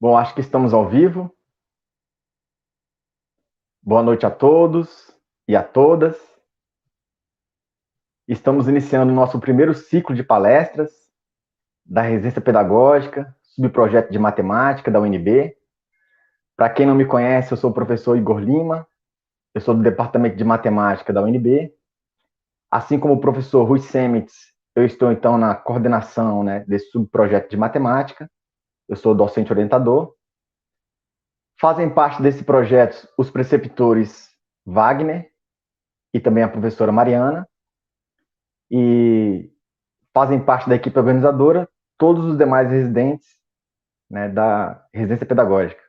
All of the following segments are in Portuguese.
Bom, acho que estamos ao vivo. Boa noite a todos e a todas. Estamos iniciando o nosso primeiro ciclo de palestras da Residência Pedagógica, subprojeto de matemática da UNB. Para quem não me conhece, eu sou o professor Igor Lima, eu sou do Departamento de Matemática da UNB. Assim como o professor Rui Semitz, eu estou então na coordenação, desse subprojeto de matemática. Eu sou docente orientador. Fazem parte desse projeto os preceptores Wagner e também a professora Mariana, e fazem parte da equipe organizadora todos os demais residentes, da residência pedagógica.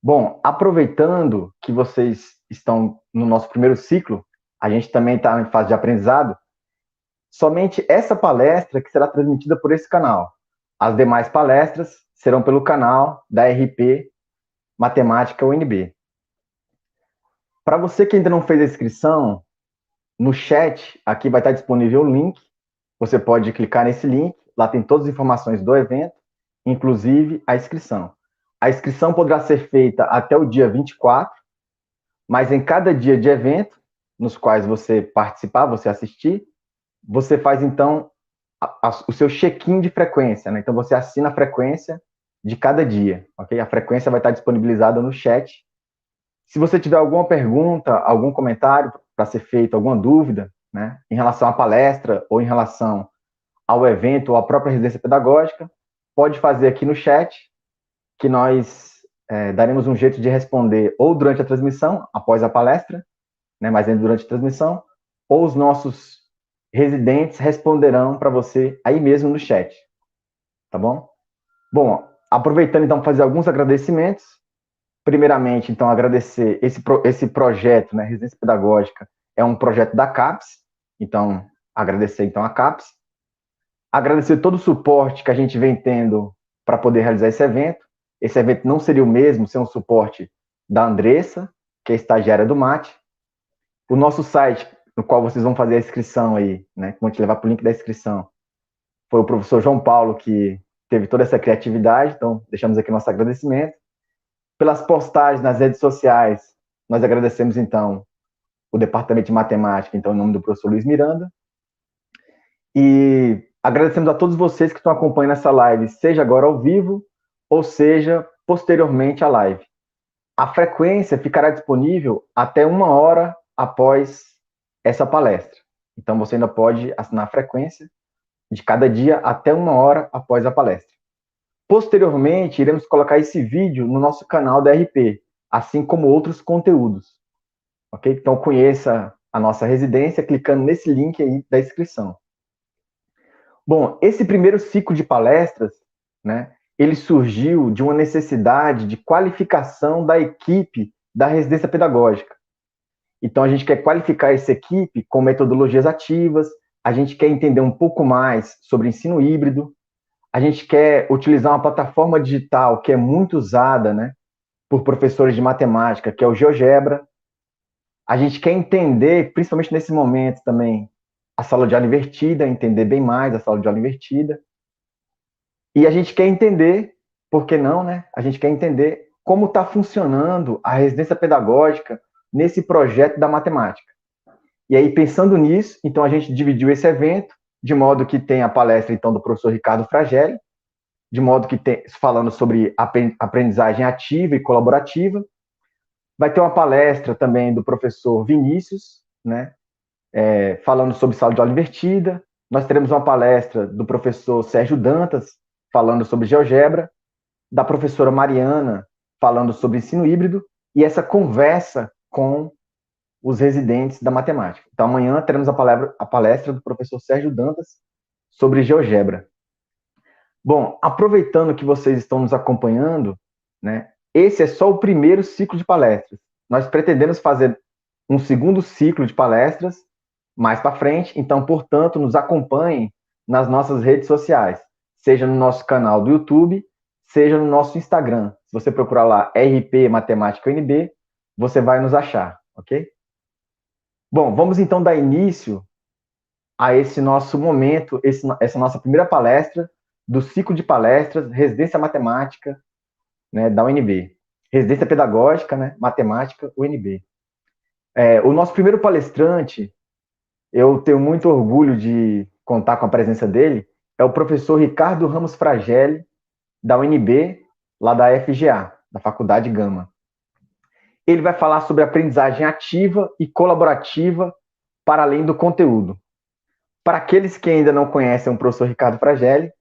Bom, aproveitando que vocês estão no nosso primeiro ciclo, a gente também está em fase de aprendizado, somente essa palestra que será transmitida por esse canal. As demais palestras serão pelo canal da RP Matemática UNB. Para você que ainda não fez a inscrição, no chat aqui vai estar disponível o link. Você pode clicar nesse link, lá tem todas as informações do evento, inclusive a inscrição. A inscrição poderá ser feita até o dia 24, mas em cada dia de evento, nos quais você participar, você assistir, você faz então o seu check-in de frequência, né? Então você assina a frequência de cada dia, ok? A frequência vai estar disponibilizada no chat. Se você tiver alguma pergunta, algum comentário para ser feito, alguma dúvida, né, em relação à palestra ou em relação ao evento ou à própria residência pedagógica, pode fazer aqui no chat, que nós daremos um jeito de responder ou durante a transmissão, após a palestra, né, mas ainda durante a transmissão, ou os nossos residentes responderão para você aí mesmo no chat, tá bom? Bom, aproveitando então para fazer alguns agradecimentos. Primeiramente, então, agradecer esse projeto, né, Residência Pedagógica, é um projeto da CAPES, então, agradecer então a CAPES. Agradecer todo o suporte que a gente vem tendo para poder realizar esse evento. Esse evento não seria o mesmo sem o suporte da Andressa, que é estagiária do MAT. O nosso site, no qual vocês vão fazer a inscrição aí, né, que vão te levar para o link da inscrição, foi o professor João Paulo que teve toda essa criatividade, então deixamos aqui nosso agradecimento. Pelas postagens nas redes sociais, nós agradecemos, então, o Departamento de Matemática, então, em nome do professor Luiz Miranda. E agradecemos a todos vocês que estão acompanhando essa live, seja agora ao vivo, ou seja, posteriormente à live. A frequência ficará disponível até 1 hora após essa palestra. Então, você ainda pode assinar a frequência de cada dia até 1 hora após a palestra. Posteriormente, iremos colocar esse vídeo no nosso canal da RP, assim como outros conteúdos. Ok? Então, conheça a nossa residência clicando nesse link aí da inscrição. Bom, esse primeiro ciclo de palestras, né, ele surgiu de uma necessidade de qualificação da equipe da residência pedagógica. Então, a gente quer qualificar essa equipe com metodologias ativas, a gente quer entender um pouco mais sobre ensino híbrido, a gente quer utilizar uma plataforma digital que é muito usada, né, por professores de matemática, que é o GeoGebra. A gente quer entender, principalmente nesse momento também, a sala de aula invertida, entender bem mais a sala de aula invertida. E a gente quer entender, por que não, né? A gente quer entender como está funcionando a residência pedagógica nesse projeto da matemática. E aí, pensando nisso, então a gente dividiu esse evento, de modo que tem a palestra, então, do professor Ricardo Fragelli, de modo que tem, falando sobre aprendizagem ativa e colaborativa. Vai ter uma palestra também do professor Vinícius, né, falando sobre sala de aula invertida. Nós teremos uma palestra do professor Sérgio Dantas, falando sobre GeoGebra, da professora Mariana, falando sobre ensino híbrido, e essa conversa com os residentes da matemática. Então, amanhã teremos a palestra do professor Sérgio Dantas sobre GeoGebra. Bom, aproveitando que vocês estão nos acompanhando, né, esse é só o primeiro ciclo de palestras. Nós pretendemos fazer um segundo ciclo de palestras mais para frente, então, portanto, nos acompanhem nas nossas redes sociais, seja no nosso canal do YouTube, seja no nosso Instagram. Se você procurar lá RP Matemática UNB, você vai nos achar, ok? Bom, vamos então dar início a esse nosso momento, essa nossa primeira palestra do ciclo de palestras Residência Matemática né, da UNB. Residência Pedagógica, né, Matemática, UNB. O nosso primeiro palestrante, eu tenho muito orgulho de contar com a presença dele, é o professor Ricardo Ramos Fragelli, da UNB, lá da FGA, da Faculdade Gama. Ele vai falar sobre aprendizagem ativa e colaborativa para além do conteúdo. Para aqueles que ainda não conhecem o professor Ricardo Fragelli,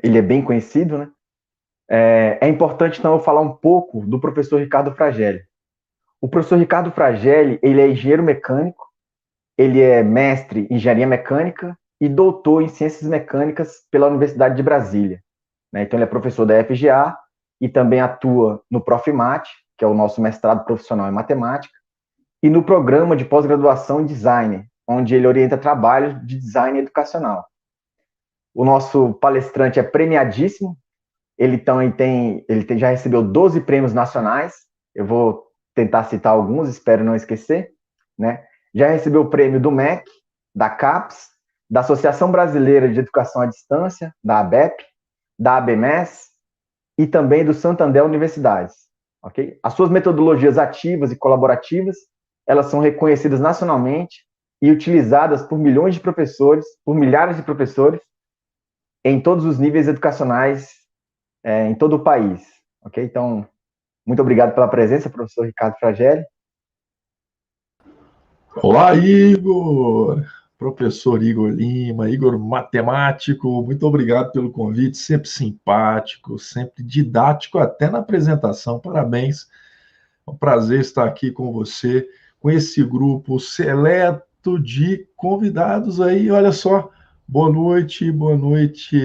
ele é bem conhecido, né? É importante, então, eu falar um pouco do professor Ricardo Fragelli. O professor Ricardo Fragelli, ele é engenheiro mecânico, ele é mestre em engenharia mecânica e doutor em ciências mecânicas pela Universidade de Brasília, né? Então, ele é professor da FGA e também atua no Profimate, que é o nosso mestrado profissional em matemática, e no programa de pós-graduação em design, onde ele orienta trabalhos de design educacional. O nosso palestrante é premiadíssimo, ele já recebeu 12 prêmios nacionais, eu vou tentar citar alguns, espero não esquecer, né? Já recebeu o prêmio do MEC, da CAPES, da Associação Brasileira de Educação à Distância, da ABEP, da ABMES e também do Santander Universidades. Okay? As suas metodologias ativas e colaborativas, elas são reconhecidas nacionalmente e utilizadas por milhões de professores, por milhares de professores, em todos os níveis educacionais, em todo o país. Ok? Então, muito obrigado pela presença, professor Ricardo Fragelli. Olá, Igor! Professor Igor Lima, Igor matemático, muito obrigado pelo convite, sempre simpático, sempre didático, até na apresentação, parabéns. É um prazer estar aqui com você, com esse grupo seleto de convidados aí, olha só. Boa noite,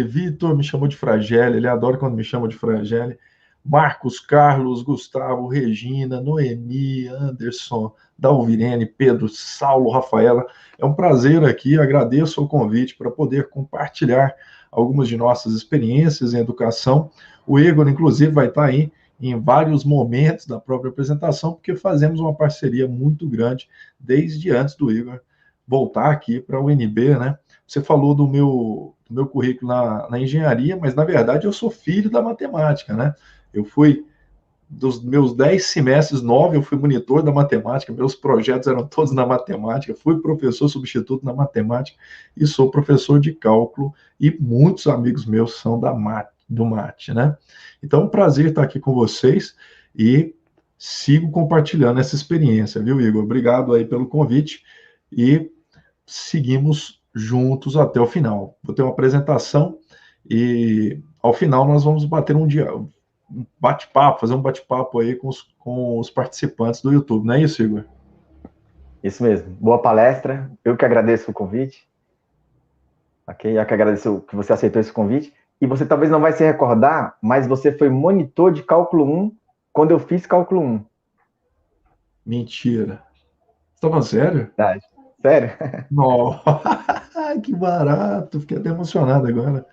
Vitor me chamou de Fragelli, ele adora quando me chamam de Fragelli. Marcos, Carlos, Gustavo, Regina, Noemi, Anderson, Dalvirene, Pedro, Saulo, Rafaela. É um prazer aqui, agradeço o convite para poder compartilhar algumas de nossas experiências em educação. O Igor, inclusive, vai estar aí em vários momentos da própria apresentação, porque fazemos uma parceria muito grande desde antes do Igor voltar aqui para o UNB, né? Você falou do meu currículo na engenharia, mas na verdade eu sou filho da matemática, né? Eu fui, dos meus 10 semestres, 9 eu fui monitor da matemática, meus projetos eram todos na matemática, fui professor substituto na matemática e sou professor de cálculo, e muitos amigos meus são do mate, né? Então, é um prazer estar aqui com vocês e sigo compartilhando essa experiência, viu, Igor? Obrigado aí pelo convite e seguimos juntos até o final. Vou ter uma apresentação e ao final nós vamos bater um bate-papo, fazer um bate-papo aí com os participantes do YouTube, não é isso, Igor? Isso mesmo. Boa palestra. Eu que agradeço o convite. Ok? Eu que agradeço que você aceitou esse convite. E você talvez não vai se recordar, mas você foi monitor de cálculo 1 quando eu fiz cálculo 1. Mentira. Você tá falando sério? Verdade. Sério? Nossa, que barato. Fiquei até emocionado agora.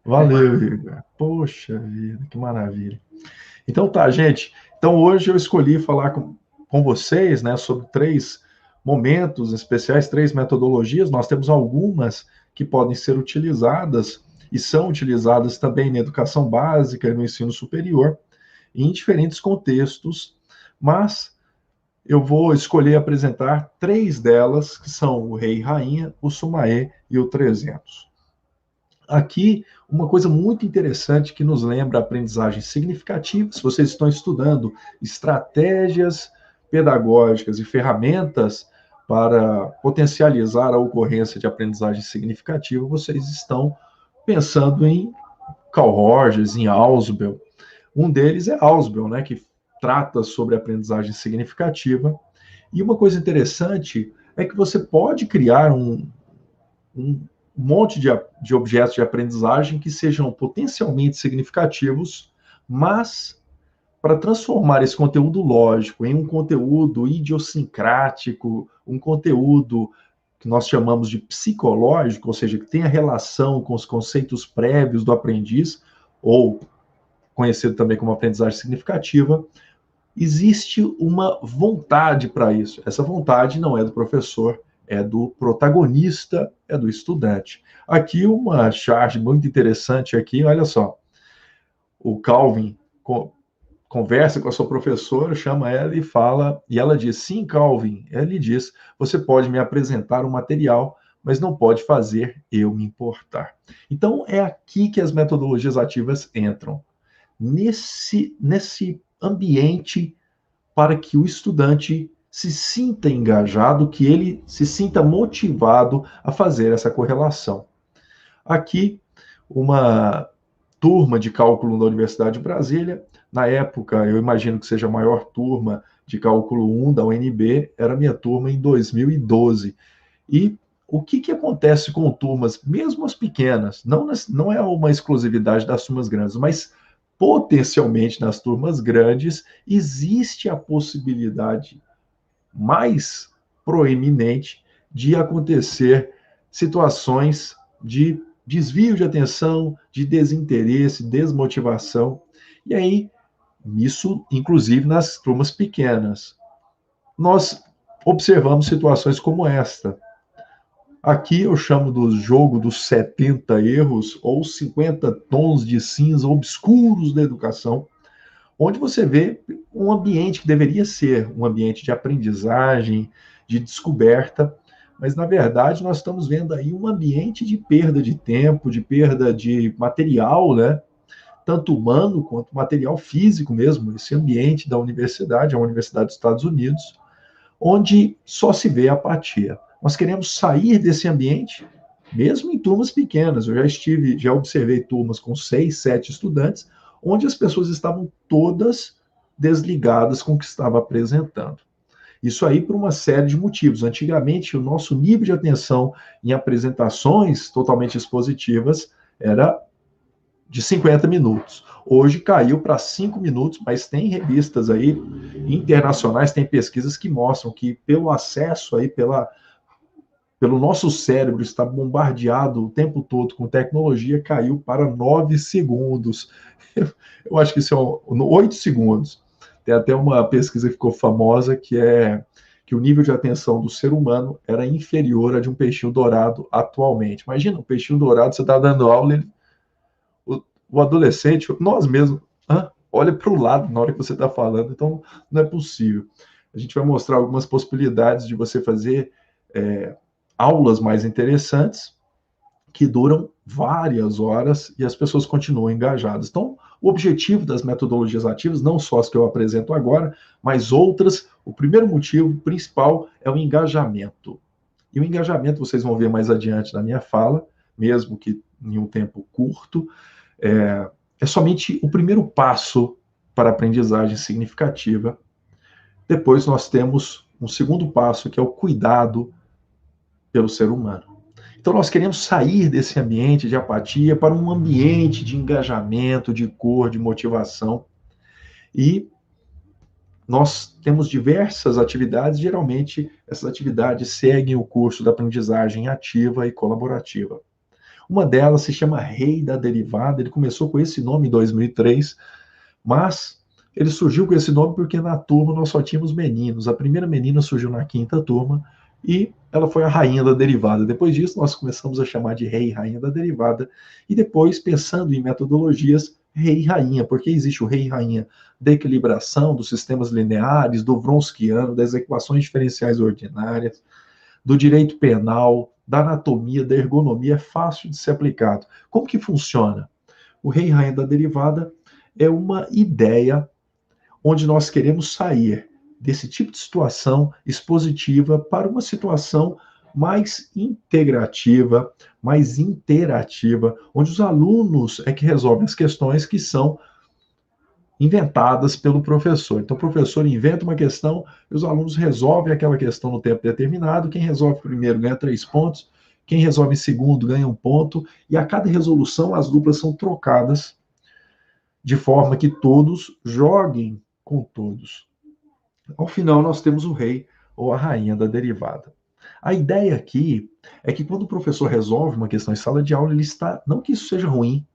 Valeu, Igor. Poxa vida, que maravilha. Então tá, gente. Então hoje eu escolhi falar com vocês, né, sobre 3 momentos especiais, 3 metodologias. Nós temos algumas que podem ser utilizadas e são utilizadas também na educação básica e no ensino superior, em diferentes contextos, mas eu vou escolher apresentar 3 delas, que são o Rei e Rainha, o Sumaê e o 300. Aqui, uma coisa muito interessante que nos lembra a aprendizagem significativa. Se vocês estão estudando estratégias pedagógicas e ferramentas para potencializar a ocorrência de aprendizagem significativa, vocês estão pensando em Carl Rogers, em Ausubel. Um deles é Ausubel, né, que trata sobre aprendizagem significativa. E uma coisa interessante é que você pode criar um monte de objetos de aprendizagem que sejam potencialmente significativos, mas para transformar esse conteúdo lógico em um conteúdo idiosincrático, um conteúdo que nós chamamos de psicológico, ou seja, que tenha relação com os conceitos prévios do aprendiz, ou conhecido também como aprendizagem significativa, existe uma vontade para isso. Essa vontade não é do professor, é do protagonista, é do estudante. Aqui uma charge muito interessante aqui, olha só. O Calvin conversa com a sua professora, chama ela e fala, e ela diz, sim, Calvin, ele diz, você pode me apresentar um material, mas não pode fazer eu me importar. Então, é aqui que as metodologias ativas entram, nesse ambiente para que o estudante se sinta engajado, que ele se sinta motivado a fazer essa correlação. Aqui, uma turma de cálculo da Universidade de Brasília. Na época, eu imagino que seja a maior turma de cálculo 1 da UNB, era a minha turma em 2012. E o que acontece com turmas, mesmo as pequenas, não é uma exclusividade das turmas grandes, mas potencialmente nas turmas grandes, existe a possibilidade mais proeminente de acontecer situações de desvio de atenção, de desinteresse, desmotivação. E aí, isso, inclusive nas turmas pequenas, nós observamos situações como esta. Aqui eu chamo do jogo dos 70 erros ou 50 tons de cinza obscuros da educação, onde você vê um ambiente que deveria ser um ambiente de aprendizagem, de descoberta, mas na verdade nós estamos vendo aí um ambiente de perda de tempo, de perda de material, né? Tanto humano quanto material físico mesmo, esse ambiente da universidade, a Universidade dos Estados Unidos, onde só se vê apatia. Nós queremos sair desse ambiente, mesmo em turmas pequenas. Eu já observei turmas com 6, 7 estudantes, onde as pessoas estavam todas desligadas com o que estava apresentando. Isso aí por uma série de motivos. Antigamente, o nosso nível de atenção em apresentações totalmente expositivas era de 50 minutos. Hoje caiu para 5 minutos, mas tem revistas aí internacionais, tem pesquisas que mostram que pelo acesso aí, pelo nosso cérebro estar bombardeado o tempo todo com tecnologia, caiu para 9 segundos. Eu acho que isso é 8 segundos. Tem até uma pesquisa que ficou famosa que é que o nível de atenção do ser humano era inferior a de um peixinho dourado atualmente. Imagina, um peixinho dourado, você está dando aula, o adolescente, nós mesmos, olha para o lado na hora que você está falando, então não é possível. A gente vai mostrar algumas possibilidades de você fazer aulas mais interessantes que duram várias horas e as pessoas continuam engajadas. Então, o objetivo das metodologias ativas, não só as que eu apresento agora, mas outras, o primeiro motivo principal é o engajamento. E o engajamento, vocês vão ver mais adiante na minha fala, mesmo que em um tempo curto, é somente o primeiro passo para a aprendizagem significativa. Depois nós temos um segundo passo, que é o cuidado pelo ser humano. Então nós queremos sair desse ambiente de apatia para um ambiente de engajamento, de cor, de motivação. E nós temos diversas atividades, geralmente essas atividades seguem o curso da aprendizagem ativa e colaborativa. Uma delas se chama Rei da Derivada, ele começou com esse nome em 2003, mas ele surgiu com esse nome porque na turma nós só tínhamos meninos. A primeira menina surgiu na 5ª turma e ela foi a rainha da derivada. Depois disso, nós começamos a chamar de rei e rainha da derivada. E depois, pensando em metodologias, rei e rainha, porque existe o rei e rainha da equilibração, dos sistemas lineares, do Wronskiano, das equações diferenciais ordinárias, do direito penal, da anatomia, da ergonomia, é fácil de ser aplicado. Como que funciona? O rei e rainha da derivada é uma ideia onde nós queremos sair desse tipo de situação expositiva para uma situação mais integrativa, mais interativa, onde os alunos é que resolvem as questões que são inventadas pelo professor. Então, o professor inventa uma questão e os alunos resolvem aquela questão no tempo determinado. Quem resolve primeiro ganha 3 pontos, quem resolve em segundo ganha 1 ponto, e a cada resolução as duplas são trocadas de forma que todos joguem com todos. Ao final, nós temos o rei ou a rainha da derivada. A ideia aqui é que quando o professor resolve uma questão em sala de aula, ele está, não que isso seja ruim,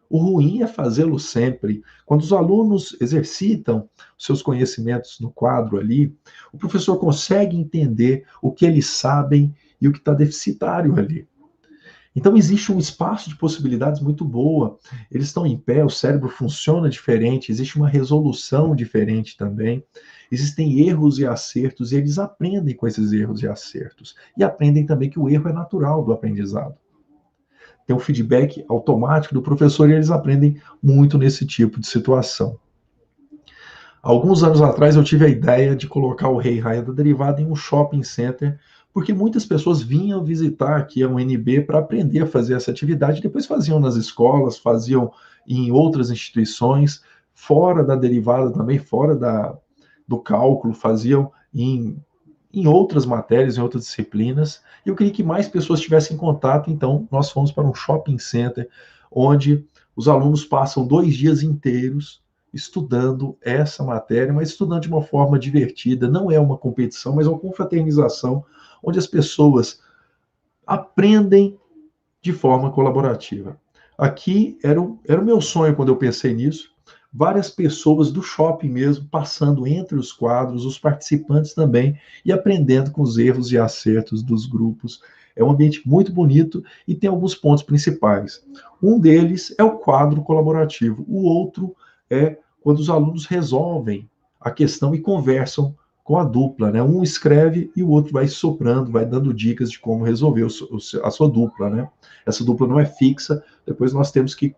o ruim é fazê-lo sempre. Quando os alunos exercitam seus conhecimentos no quadro ali, o professor consegue entender o que eles sabem e o que está deficitário ali. Então, existe um espaço de possibilidades muito boa. Eles estão em pé, o cérebro funciona diferente, existe uma resolução diferente também. Existem erros e acertos, e eles aprendem com esses erros e acertos. E aprendem também que o erro é natural do aprendizado. Tem um feedback automático do professor e eles aprendem muito nesse tipo de situação. Alguns anos atrás eu tive a ideia de colocar o Rei e Rainha da Derivada em um shopping center, porque muitas pessoas vinham visitar aqui a UNB para aprender a fazer essa atividade, depois faziam nas escolas, faziam em outras instituições, fora da derivada também, do cálculo, faziam em outras matérias, em outras disciplinas, e eu queria que mais pessoas tivessem contato, então nós fomos para um shopping center, onde os alunos passam 2 dias inteiros estudando essa matéria, mas estudando de uma forma divertida, não é uma competição, mas é uma confraternização, onde as pessoas aprendem de forma colaborativa. Aqui era o meu sonho quando eu pensei nisso, várias pessoas do shopping mesmo, passando entre os quadros, os participantes também, e aprendendo com os erros e acertos dos grupos. É um ambiente muito bonito e tem alguns pontos principais. Um deles é o quadro colaborativo, o outro é quando os alunos resolvem a questão e conversam com a dupla, né? Um escreve e o outro vai soprando, vai dando dicas de como resolver a sua dupla, né? Essa dupla não é fixa, depois nós temos que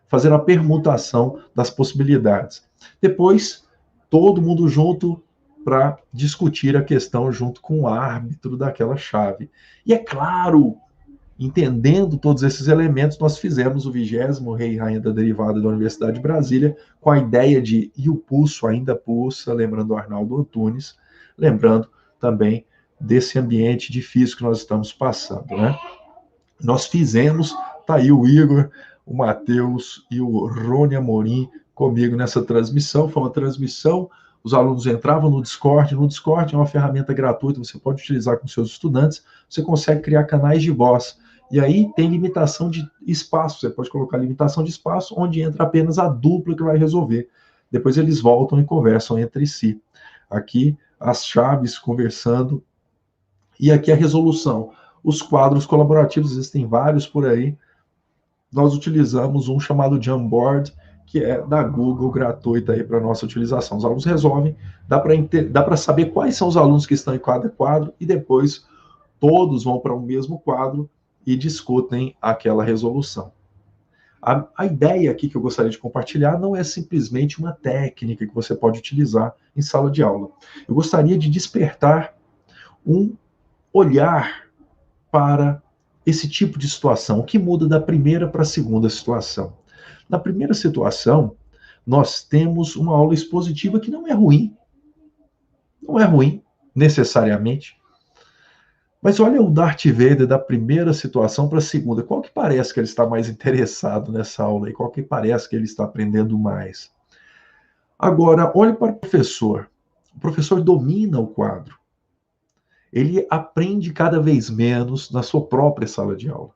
fazer a permutação das possibilidades. Depois, todo mundo junto para discutir a questão junto com o árbitro daquela chave. E é claro, entendendo todos esses elementos, nós fizemos o 20º Rei e Rainha da Derivada da Universidade de Brasília com a ideia de e o pulso ainda pulsa, lembrando o Arnaldo Antunes, lembrando também desse ambiente difícil que nós estamos passando, né? Nós fizemos, tá aí o Igor, o Matheus e o Rony Amorim comigo nessa transmissão. Foi uma transmissão, os alunos entravam no Discord é uma ferramenta gratuita, você pode utilizar com seus estudantes, você consegue criar canais de voz. E aí tem limitação de espaço, você pode colocar limitação de espaço, onde entra apenas a dupla que vai resolver. Depois eles voltam e conversam entre si. Aqui as chaves conversando, e aqui a resolução. Os quadros colaborativos, existem vários por aí. Nós utilizamos um chamado Jamboard, que é da Google, gratuita aí para nossa utilização. Os alunos resolvem, dá para saber quais são os alunos que estão em cada quadro e depois todos vão para o mesmo quadro e discutem aquela resolução. A ideia aqui que eu gostaria de compartilhar não é simplesmente uma técnica que você pode utilizar em sala de aula. Eu gostaria de despertar um olhar para esse tipo de situação, o que muda da primeira para a segunda situação. Na primeira situação, nós temos uma aula expositiva que não é ruim necessariamente, mas olha o Darth Vader da primeira situação para a segunda, qual que parece que ele está mais interessado nessa aula e qual que parece que ele está aprendendo mais? Agora, olhe para o professor domina o quadro, ele aprende cada vez menos na sua própria sala de aula.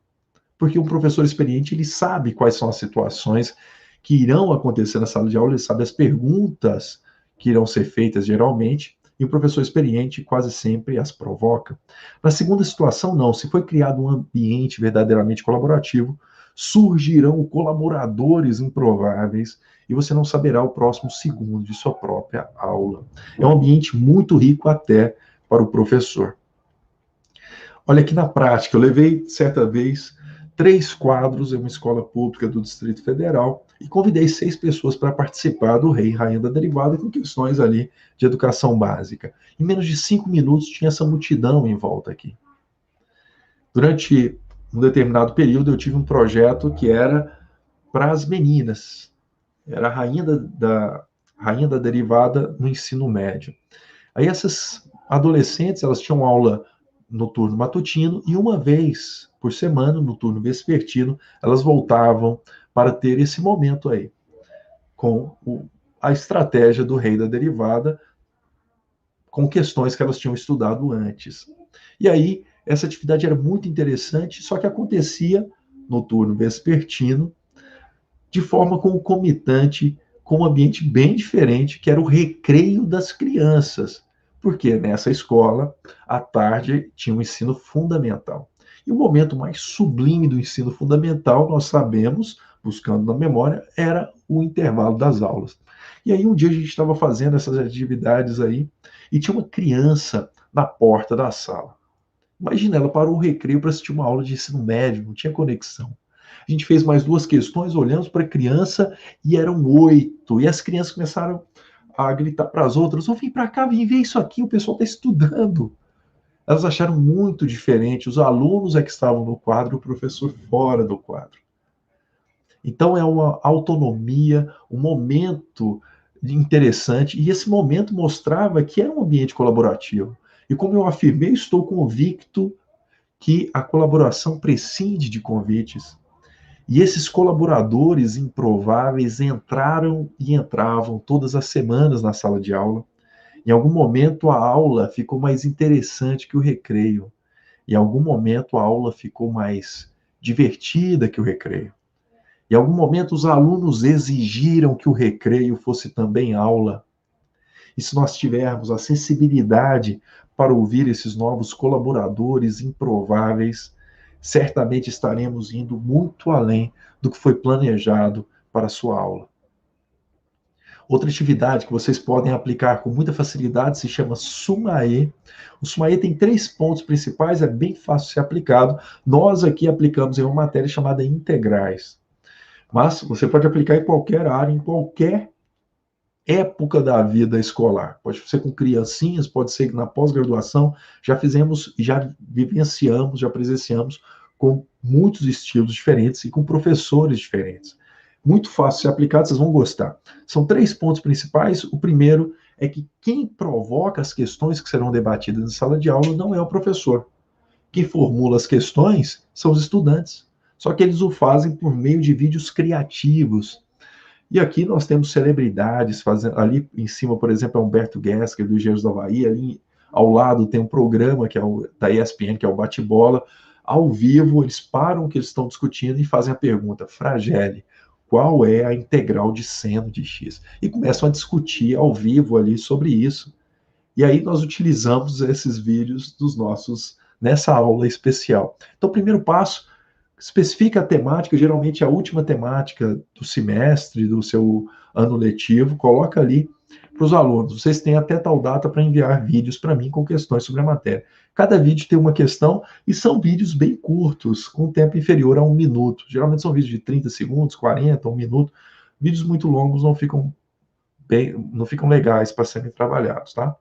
Porque um professor experiente, ele sabe quais são as situações que irão acontecer na sala de aula, ele sabe as perguntas que irão ser feitas geralmente, e o professor experiente quase sempre as provoca. Na segunda situação, não. Se foi criado um ambiente verdadeiramente colaborativo, surgirão colaboradores improváveis e você não saberá o próximo segundo de sua própria aula. É um ambiente muito rico até para o professor. Olha aqui na prática, eu levei certa vez 3 quadros em uma escola pública do Distrito Federal e convidei 6 pessoas para participar do Rei e Rainha da Derivada com questões ali de educação básica. Em menos de 5 minutos tinha essa multidão em volta aqui. Durante um determinado período eu tive um projeto que era para as meninas. Era a Rainha da Derivada no ensino médio. Aí essas adolescentes, elas tinham aula no turno matutino e uma vez por semana, no turno vespertino, elas voltavam para ter esse momento aí, com a estratégia do Rei da Derivada, com questões que elas tinham estudado antes. E aí, essa atividade era muito interessante, só que acontecia no turno vespertino, de forma concomitante, com um ambiente bem diferente, que era o recreio das crianças, porque nessa escola, à tarde, tinha um ensino fundamental. E o momento mais sublime do ensino fundamental, nós sabemos, buscando na memória, era o intervalo das aulas. E aí um dia a gente estava fazendo essas atividades aí e tinha uma criança na porta da sala. Imagina, ela parou o recreio para assistir uma aula de ensino médio, não tinha conexão. A gente fez mais duas questões, olhamos para a criança e eram 8. E as crianças começaram a gritar para as outras: "Vem para cá, vem ver isso aqui, o pessoal está estudando." Elas acharam muito diferente. Os alunos é que estavam no quadro, o professor fora do quadro. Então é uma autonomia, um momento interessante, e esse momento mostrava que era um ambiente colaborativo. E como eu afirmei, estou convicto que a colaboração prescinde de convites. E esses colaboradores improváveis entraram e entravam todas as semanas na sala de aula. Em algum momento a aula ficou mais interessante que o recreio. Em algum momento a aula ficou mais divertida que o recreio. Em algum momento os alunos exigiram que o recreio fosse também aula. E se nós tivermos a sensibilidade para ouvir esses novos colaboradores improváveis, certamente estaremos indo muito além do que foi planejado para a sua aula. Outra atividade que vocês podem aplicar com muita facilidade se chama Sumaê. O Sumaê tem 3 pontos principais, é bem fácil de ser aplicado. Nós aqui aplicamos em uma matéria chamada integrais. Mas você pode aplicar em qualquer área, em qualquer época da vida escolar. Pode ser com criancinhas, pode ser na pós-graduação. Já fizemos, já vivenciamos, já presenciamos com muitos estilos diferentes e com professores diferentes. Muito fácil de ser aplicado, vocês vão gostar. São 3 pontos principais. O primeiro é que quem provoca as questões que serão debatidas na sala de aula não é o professor. Quem formula as questões são os estudantes. Só que eles o fazem por meio de vídeos criativos. E aqui nós temos celebridades fazendo. Ali em cima, por exemplo, é Humberto Gessinger, do Engenheiros do Havaí. Ali ao lado tem um programa que é da ESPN, que é o Bate-Bola. Ao vivo, eles param o que eles estão discutindo e fazem a pergunta: Fragele, qual é a integral de seno de x? E começam a discutir ao vivo ali sobre isso. E aí nós utilizamos esses vídeos dos nossos nessa aula especial. Então, o primeiro passo: especifica a temática, geralmente a última temática do semestre, do seu ano letivo, coloca ali para os alunos. Vocês têm até tal data para enviar vídeos para mim com questões sobre a matéria. Cada vídeo tem uma questão e são vídeos bem curtos, com tempo inferior a 1 minuto. Geralmente são vídeos de 30 segundos, 40, 1 minuto. Vídeos muito longos não ficam legais para serem trabalhados, tá?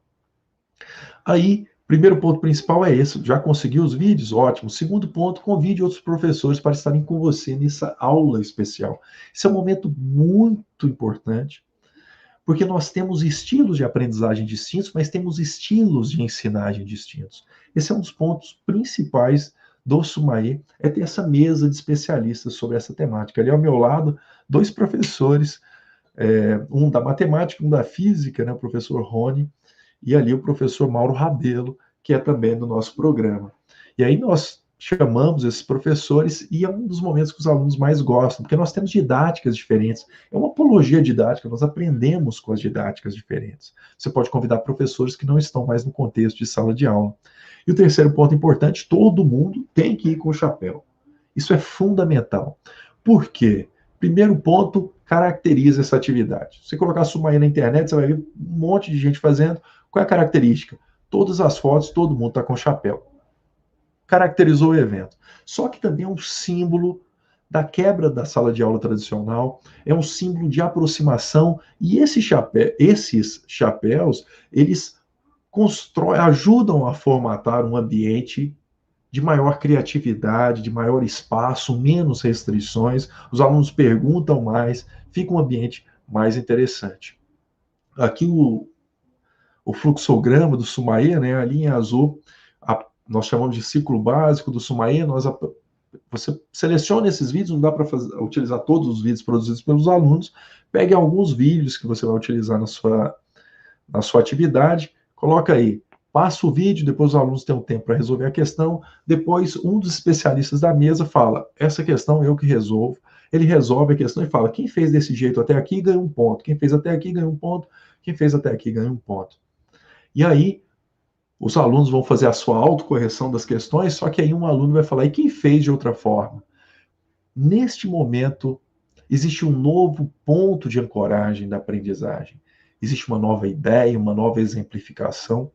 Aí, primeiro ponto principal é esse. Já conseguiu os vídeos? Ótimo. Segundo ponto, convide outros professores para estarem com você nessa aula especial. Esse é um momento muito importante, porque nós temos estilos de aprendizagem distintos, mas temos estilos de ensinagem distintos. Esse é um dos pontos principais do Sumaê, é ter essa mesa de especialistas sobre essa temática. Ali ao meu lado, 2 professores, um da matemática, um da física, né, o professor Rony, e ali o professor Mauro Rabelo, que é também do nosso programa. E aí nós chamamos esses professores e é um dos momentos que os alunos mais gostam, porque nós temos didáticas diferentes. É uma apologia didática, nós aprendemos com as didáticas diferentes. Você pode convidar professores que não estão mais no contexto de sala de aula. E o terceiro ponto importante: todo mundo tem que ir com o chapéu. Isso é fundamental. Por quê? Primeiro ponto, caracteriza essa atividade. Se você colocar Sumaê na internet, você vai ver um monte de gente fazendo. Qual é a característica? Todas as fotos, todo mundo está com chapéu. Caracterizou o evento. Só que também é um símbolo da quebra da sala de aula tradicional, é um símbolo de aproximação, e esses chapéus, eles ajudam a formatar um ambiente de maior criatividade, de maior espaço, menos restrições, os alunos perguntam mais, fica um ambiente mais interessante. Aqui o fluxograma do Sumaê, né, a linha azul, nós chamamos de ciclo básico do Sumaê. Você seleciona esses vídeos, não dá para utilizar todos os vídeos produzidos pelos alunos, pegue alguns vídeos que você vai utilizar na sua atividade, coloca aí, passa o vídeo, depois os alunos têm um tempo para resolver a questão, depois um dos especialistas da mesa fala: essa questão eu que resolvo. Ele resolve a questão e fala: quem fez desse jeito até aqui ganha 1 ponto, quem fez até aqui ganha 1 ponto, quem fez até aqui ganha 1 ponto. E aí, os alunos vão fazer a sua autocorreção das questões, só que aí um aluno vai falar, e quem fez de outra forma? Neste momento, existe um novo ponto de ancoragem da aprendizagem. Existe uma nova ideia, uma nova exemplificação,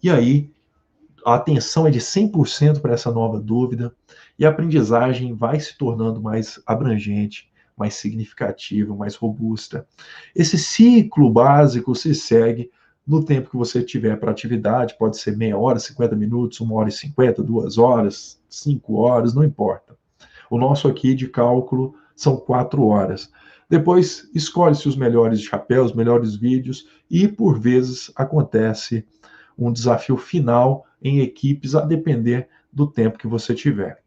e aí a atenção é de 100% para essa nova dúvida, e a aprendizagem vai se tornando mais abrangente, mais significativa, mais robusta. Esse ciclo básico se segue no tempo que você tiver para atividade, pode ser meia hora, 50 minutos, 1 hora e 50, 2 horas, 5 horas, não importa. O nosso aqui de cálculo são 4 horas. Depois, escolhe-se os melhores chapéus, os melhores vídeos, e por vezes acontece um desafio final em equipes, a depender do tempo que você tiver.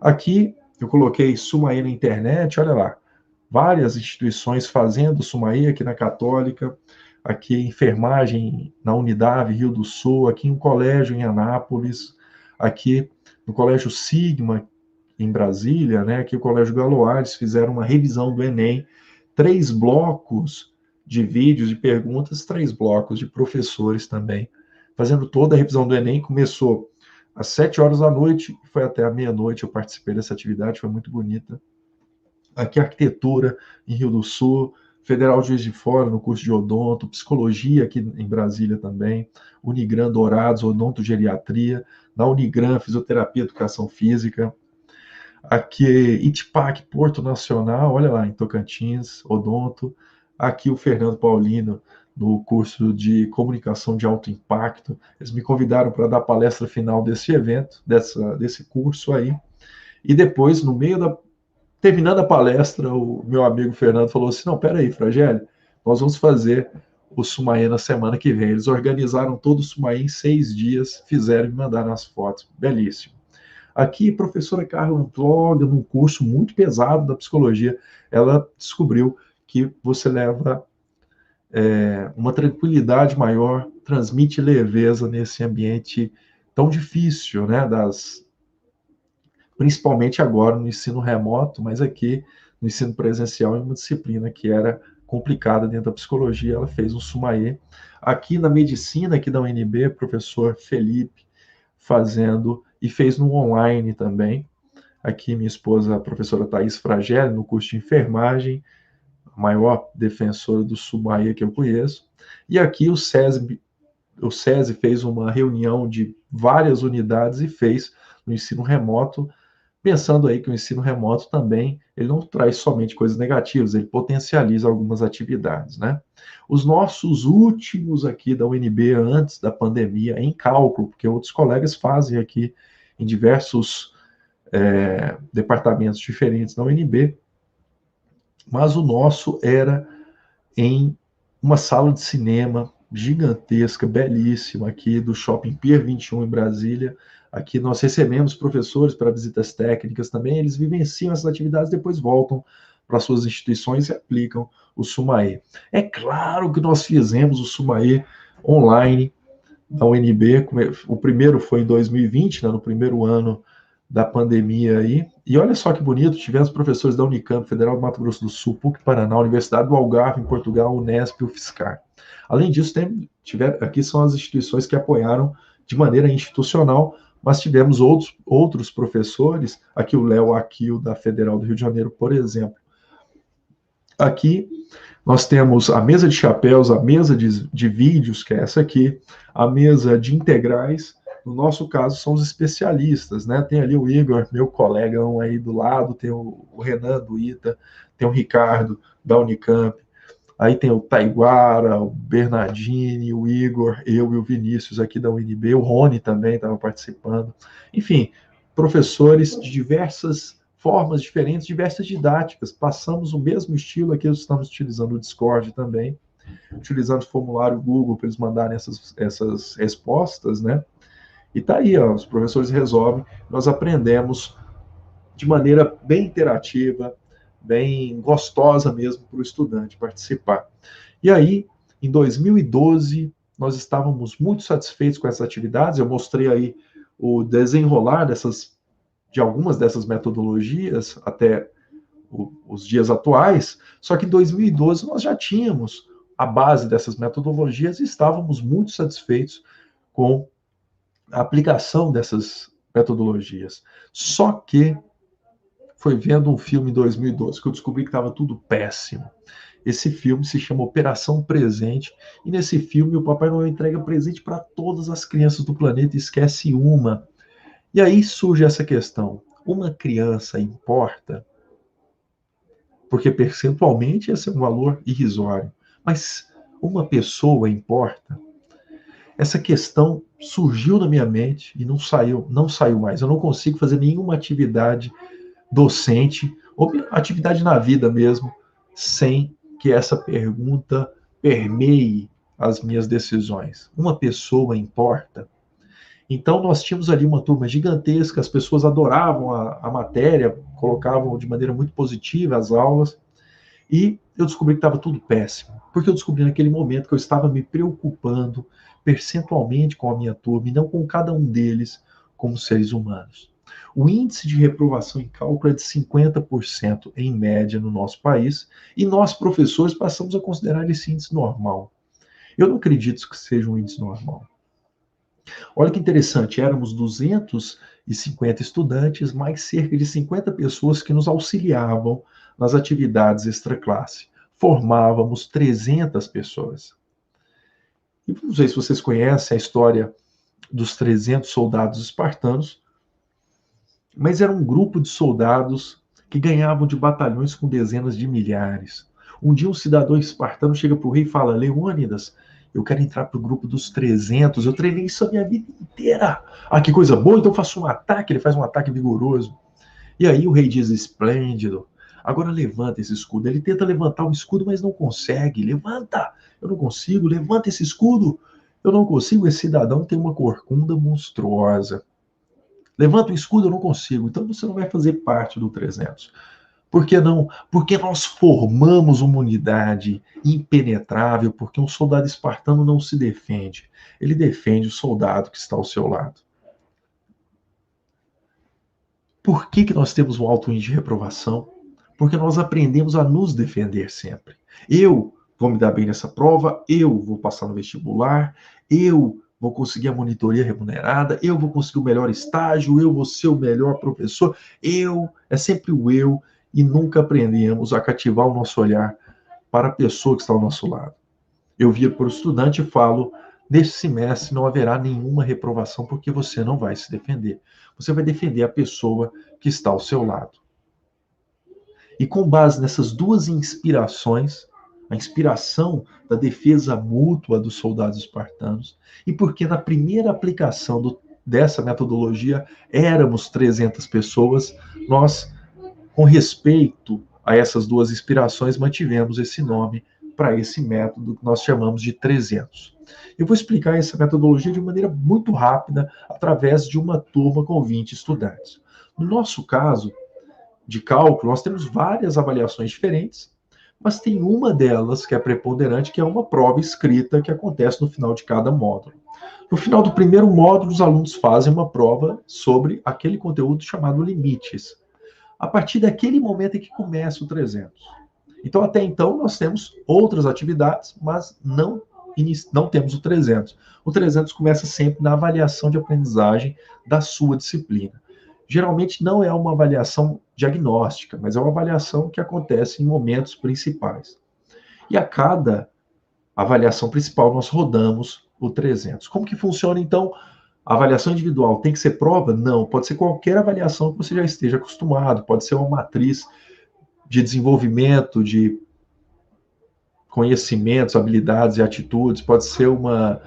Aqui eu coloquei Sumaí na internet, olha lá, várias instituições fazendo Sumaí, aqui na Católica, aqui enfermagem na Unidade Rio do Sul, aqui um colégio em Anápolis, aqui no Colégio Sigma, em Brasília, né, aqui o Colégio Galoares, fizeram uma revisão do Enem, 3 blocos de vídeos, de perguntas, 3 blocos de professores também, fazendo toda a revisão do Enem. Começou às 7 horas da noite, foi até a meia-noite, eu participei dessa atividade, foi muito bonita. Aqui arquitetura em Rio do Sul, Federal Juiz de Fora no curso de odonto, psicologia aqui em Brasília também, Unigran Dourados, odontogeriatria, na Unigran, fisioterapia e educação física, aqui Itipac, Porto Nacional, olha lá, em Tocantins, odonto, aqui o Fernando Paulino, no curso de comunicação de alto impacto, eles me convidaram para dar palestra final desse evento, desse curso aí, e depois, no meio da terminando a palestra, o meu amigo Fernando falou assim, não, peraí, Fragelli, nós vamos fazer o Sumaí na semana que vem. Eles organizaram todo o Sumaí em 6 dias, fizeram e mandaram as fotos. Belíssimo. Aqui, professora Carla Antloga, num curso muito pesado da psicologia, ela descobriu que você leva uma tranquilidade maior, transmite leveza nesse ambiente tão difícil, né, principalmente agora no ensino remoto, mas aqui no ensino presencial é uma disciplina que era complicada dentro da psicologia, ela fez um Sumaê. Aqui na medicina, aqui da UNB, professor Felipe fazendo, e fez no online também. Aqui minha esposa, a professora Thaís Fragelli, no curso de enfermagem, a maior defensora do Sumaê que eu conheço. E aqui o SESI fez uma reunião de várias unidades e fez no ensino remoto, pensando aí que o ensino remoto também, ele não traz somente coisas negativas, ele potencializa algumas atividades, né? Os nossos últimos aqui da UNB, antes da pandemia, em cálculo, porque outros colegas fazem aqui em diversos departamentos diferentes da UNB, mas o nosso era em uma sala de cinema gigantesca, belíssima, aqui do Shopping Pier 21 em Brasília. Aqui nós recebemos professores para visitas técnicas também, eles vivenciam essas atividades, depois voltam para suas instituições e aplicam o Sumaê. É claro que nós fizemos o Sumaê online da UNB, o primeiro foi em 2020, né, no primeiro ano da pandemia aí, e olha só que bonito, tivemos professores da Unicamp, Federal do Mato Grosso do Sul, PUC Paraná, Universidade do Algarve, em Portugal, Unesp e UFSCar. Além disso, aqui são as instituições que apoiaram de maneira institucional, mas tivemos outros professores, aqui o Léo Aquil, da Federal do Rio de Janeiro, por exemplo. Aqui nós temos a mesa de chapéus, a mesa de vídeos, que é essa aqui, a mesa de integrais. No nosso caso, são os especialistas, né? Tem ali o Igor, meu colegão aí do lado, tem o Renan do ITA, tem o Ricardo da Unicamp, aí tem o Taiguara, o Bernardini, o Igor, eu e o Vinícius aqui da UNB, o Rony também estava participando. Enfim, professores de diversas formas diferentes, diversas didáticas. Passamos o mesmo estilo, aqui estamos utilizando o Discord também, utilizando o formulário Google para eles mandarem essas respostas, né? E tá aí, ó, os professores resolvem, nós aprendemos de maneira bem interativa, bem gostosa mesmo para o estudante participar. E aí, em 2012, nós estávamos muito satisfeitos com essas atividades, eu mostrei aí o desenrolar de algumas dessas metodologias até os dias atuais, só que em 2012 nós já tínhamos a base dessas metodologias e estávamos muito satisfeitos com a aplicação dessas metodologias. Só que foi vendo um filme em 2012 que eu descobri que estava tudo péssimo. Esse filme se chama Operação Presente, e nesse filme o Papai Noel entrega presente para todas as crianças do planeta e esquece uma. E aí surge essa questão: uma criança importa? Porque percentualmente esse é um valor irrisório. Mas uma pessoa importa? Essa questão surgiu na minha mente e não saiu mais. Eu não consigo fazer nenhuma atividade docente ou atividade na vida mesmo sem que essa pergunta permeie as minhas decisões. Uma pessoa importa? Então, nós tínhamos ali uma turma gigantesca, as pessoas adoravam a matéria, colocavam de maneira muito positiva as aulas, e eu descobri que estava tudo péssimo, porque eu descobri naquele momento que eu estava me preocupando percentualmente com a minha turma e não com cada um deles como seres humanos. O índice de reprovação em cálculo é de 50% em média no nosso país, e nós, professores, passamos a considerar esse índice normal. Eu não acredito que seja um índice normal. Olha que interessante, éramos 250 estudantes, mais cerca de 50 pessoas que nos auxiliavam nas atividades extraclasse. Formávamos 300 pessoas. E não sei se vocês conhecem a história dos 300 soldados espartanos, mas era um grupo de soldados que ganhavam de batalhões com dezenas de milhares. Um dia um cidadão espartano chega para o rei e fala: Leônidas, eu quero entrar para o grupo dos 300, eu treinei isso a minha vida inteira. Ah, que coisa boa, então eu faço um ataque. Ele faz um ataque vigoroso. E aí o rei diz: esplêndido, agora levanta esse escudo. Ele tenta levantar o escudo, mas não consegue. Levanta, eu não consigo, levanta esse escudo. Eu não consigo, esse cidadão tem uma corcunda monstruosa. Levanta o escudo, eu não consigo. Então você não vai fazer parte do 300. Por que não? Porque nós formamos uma unidade impenetrável, porque um soldado espartano não se defende. Ele defende o soldado que está ao seu lado. Por que nós temos um alto índice de reprovação? Porque nós aprendemos a nos defender sempre. Eu vou me dar bem nessa prova, eu vou passar no vestibular, eu vou conseguir a monitoria remunerada, eu vou conseguir o melhor estágio, eu vou ser o melhor professor, é sempre o eu, e nunca aprendemos a cativar o nosso olhar para a pessoa que está ao nosso lado. Eu viro para o estudante e falo: neste semestre não haverá nenhuma reprovação porque você não vai se defender. Você vai defender a pessoa que está ao seu lado. E com base nessas duas inspirações, a inspiração da defesa mútua dos soldados espartanos, e porque na primeira aplicação dessa metodologia éramos 300 pessoas, nós, com respeito a essas duas inspirações, mantivemos esse nome para esse método que nós chamamos de 300. Eu vou explicar essa metodologia de maneira muito rápida, através de uma turma com 20 estudantes. No nosso caso de cálculo, nós temos várias avaliações diferentes, mas tem uma delas que é preponderante, que é uma prova escrita que acontece no final de cada módulo. No final do primeiro módulo, os alunos fazem uma prova sobre aquele conteúdo chamado limites. A partir daquele momento é que começa o 300. Então, até então, nós temos outras atividades, mas não temos o 300. O 300 começa sempre na avaliação de aprendizagem da sua disciplina. Geralmente não é uma avaliação diagnóstica, mas é uma avaliação que acontece em momentos principais. E a cada avaliação principal, nós rodamos o 300. Como que funciona, então? A avaliação individual tem que ser prova? Não, pode ser qualquer avaliação que você já esteja acostumado, pode ser uma matriz de desenvolvimento de conhecimentos, habilidades e atitudes, pode ser uma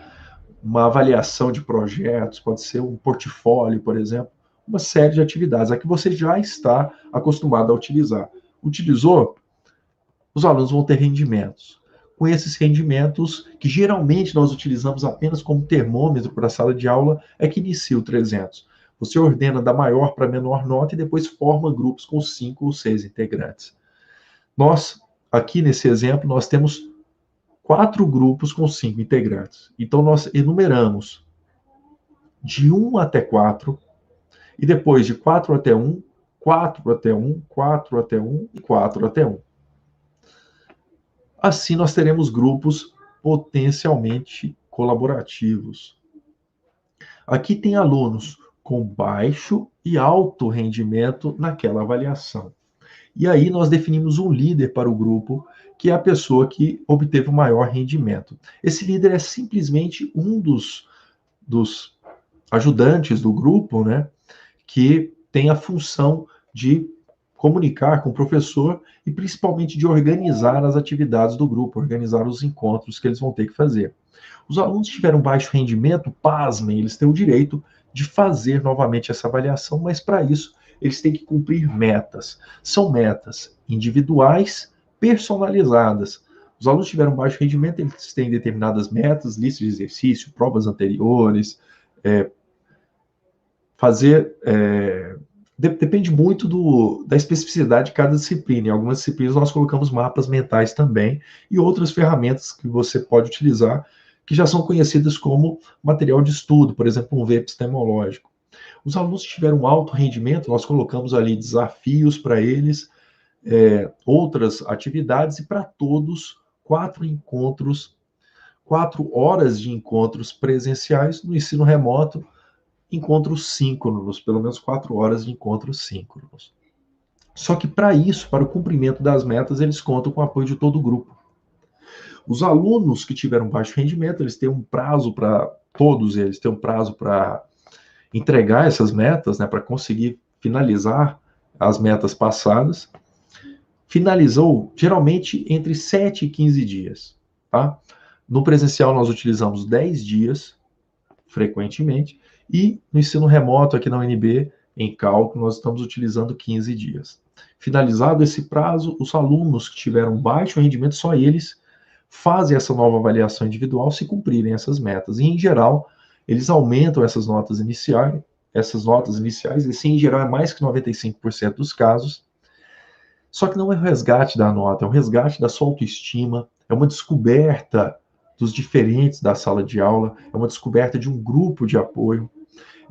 avaliação de projetos, pode ser um portfólio, por exemplo, uma série de atividades, a que você já está acostumado a utilizar. Utilizou? Os alunos vão ter rendimentos. Com esses rendimentos, que geralmente nós utilizamos apenas como termômetro para a sala de aula, é que inicia o 300. Você ordena da maior para a menor nota e depois forma grupos com 5 ou 6 integrantes. Nós, aqui nesse exemplo, nós temos 4 grupos com 5 integrantes. Então, nós enumeramos de 1 até 4, e depois de 4 até 1, 4 até 1, 4 até 1 e 4 até 1. Assim, nós teremos grupos potencialmente colaborativos. Aqui tem alunos com baixo e alto rendimento naquela avaliação. E aí nós definimos um líder para o grupo, que é a pessoa que obteve o maior rendimento. Esse líder é simplesmente um dos ajudantes do grupo, né, que tem a função de comunicar com o professor e principalmente de organizar as atividades do grupo, organizar os encontros que eles vão ter que fazer. Os alunos que tiveram baixo rendimento, pasmem, eles têm o direito de fazer novamente essa avaliação, mas para isso eles têm que cumprir metas. São metas individuais, personalizadas. Os alunos que tiveram baixo rendimento, eles têm determinadas metas, lista de exercício, provas anteriores, fazer. Depende muito da especificidade de cada disciplina. Em algumas disciplinas nós colocamos mapas mentais também e outras ferramentas que você pode utilizar que já são conhecidas como material de estudo, por exemplo, um V epistemológico. Os alunos que tiveram alto rendimento, nós colocamos ali desafios para eles, outras atividades e para todos 4 horas de encontros presenciais no ensino remoto, encontros síncronos, pelo menos 4 horas de encontros síncronos. Só que para isso, para o cumprimento das metas, eles contam com o apoio de todo o grupo. Os alunos que tiveram baixo rendimento, eles têm um prazo para, todos eles têm um prazo para entregar essas metas, né, para conseguir finalizar as metas passadas. Finalizou geralmente entre 7 e 15 dias. Tá? No presencial nós utilizamos 10 dias, frequentemente, e no ensino remoto aqui na UNB, em cálculo, nós estamos utilizando 15 dias. Finalizado esse prazo, os alunos que tiveram baixo rendimento, só eles fazem essa nova avaliação individual se cumprirem essas metas. E, em geral, eles aumentam essas notas iniciais, esse, em geral, é mais que 95% dos casos. Só que não é o resgate da nota, é o resgate da sua autoestima, é uma descoberta dos diferentes da sala de aula, é uma descoberta de um grupo de apoio,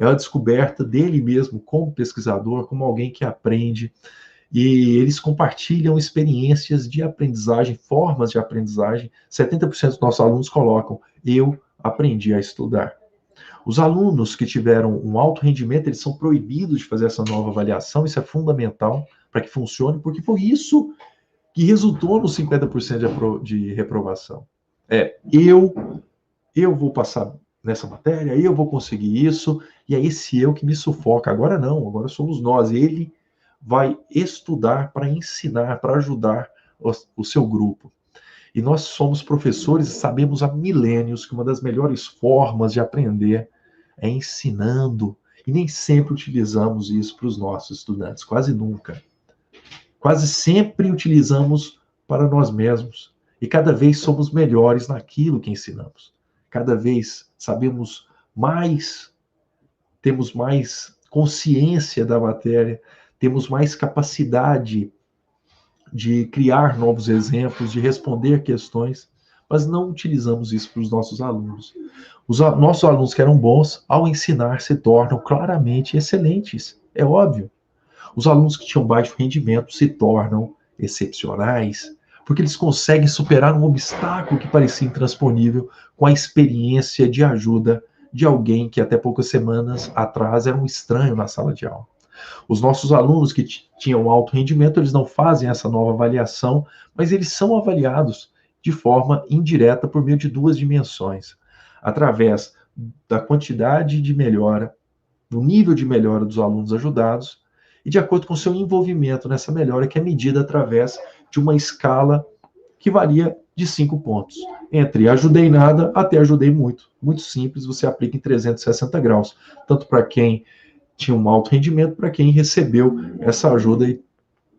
é a descoberta dele mesmo como pesquisador, como alguém que aprende, e eles compartilham experiências de aprendizagem, formas de aprendizagem. 70% dos nossos alunos colocam, eu aprendi a estudar. Os alunos que tiveram um alto rendimento, eles são proibidos de fazer essa nova avaliação, isso é fundamental para que funcione, porque foi isso que resultou no 50% de reprovação. Eu vou passar nessa matéria, eu vou conseguir isso, e é esse eu que me sufoca. Agora não, agora somos nós. Ele vai estudar para ensinar, para ajudar o seu grupo. E nós somos professores e sabemos há milênios que uma das melhores formas de aprender é ensinando. E nem sempre utilizamos isso para os nossos estudantes, quase nunca. Quase sempre utilizamos para nós mesmos. E cada vez somos melhores naquilo que ensinamos. Cada vez sabemos mais, temos mais consciência da matéria, temos mais capacidade de criar novos exemplos, de responder questões, mas não utilizamos isso para os nossos alunos. Os nossos alunos que eram bons, ao ensinar, se tornam claramente excelentes, é óbvio. Os alunos que tinham baixo rendimento se tornam excepcionais, porque eles conseguem superar um obstáculo que parecia intransponível com a experiência de ajuda de alguém que até poucas semanas atrás era um estranho na sala de aula. Os nossos alunos que tinham alto rendimento, eles não fazem essa nova avaliação, mas eles são avaliados de forma indireta por meio de 2 dimensões, através da quantidade de melhora, do nível de melhora dos alunos ajudados, e de acordo com o seu envolvimento nessa melhora, que é medida através de uma escala que varia de 5 pontos, entre ajudei nada até ajudei muito. Muito simples, você aplica em 360 graus, tanto para quem tinha um alto rendimento, para quem recebeu essa ajuda e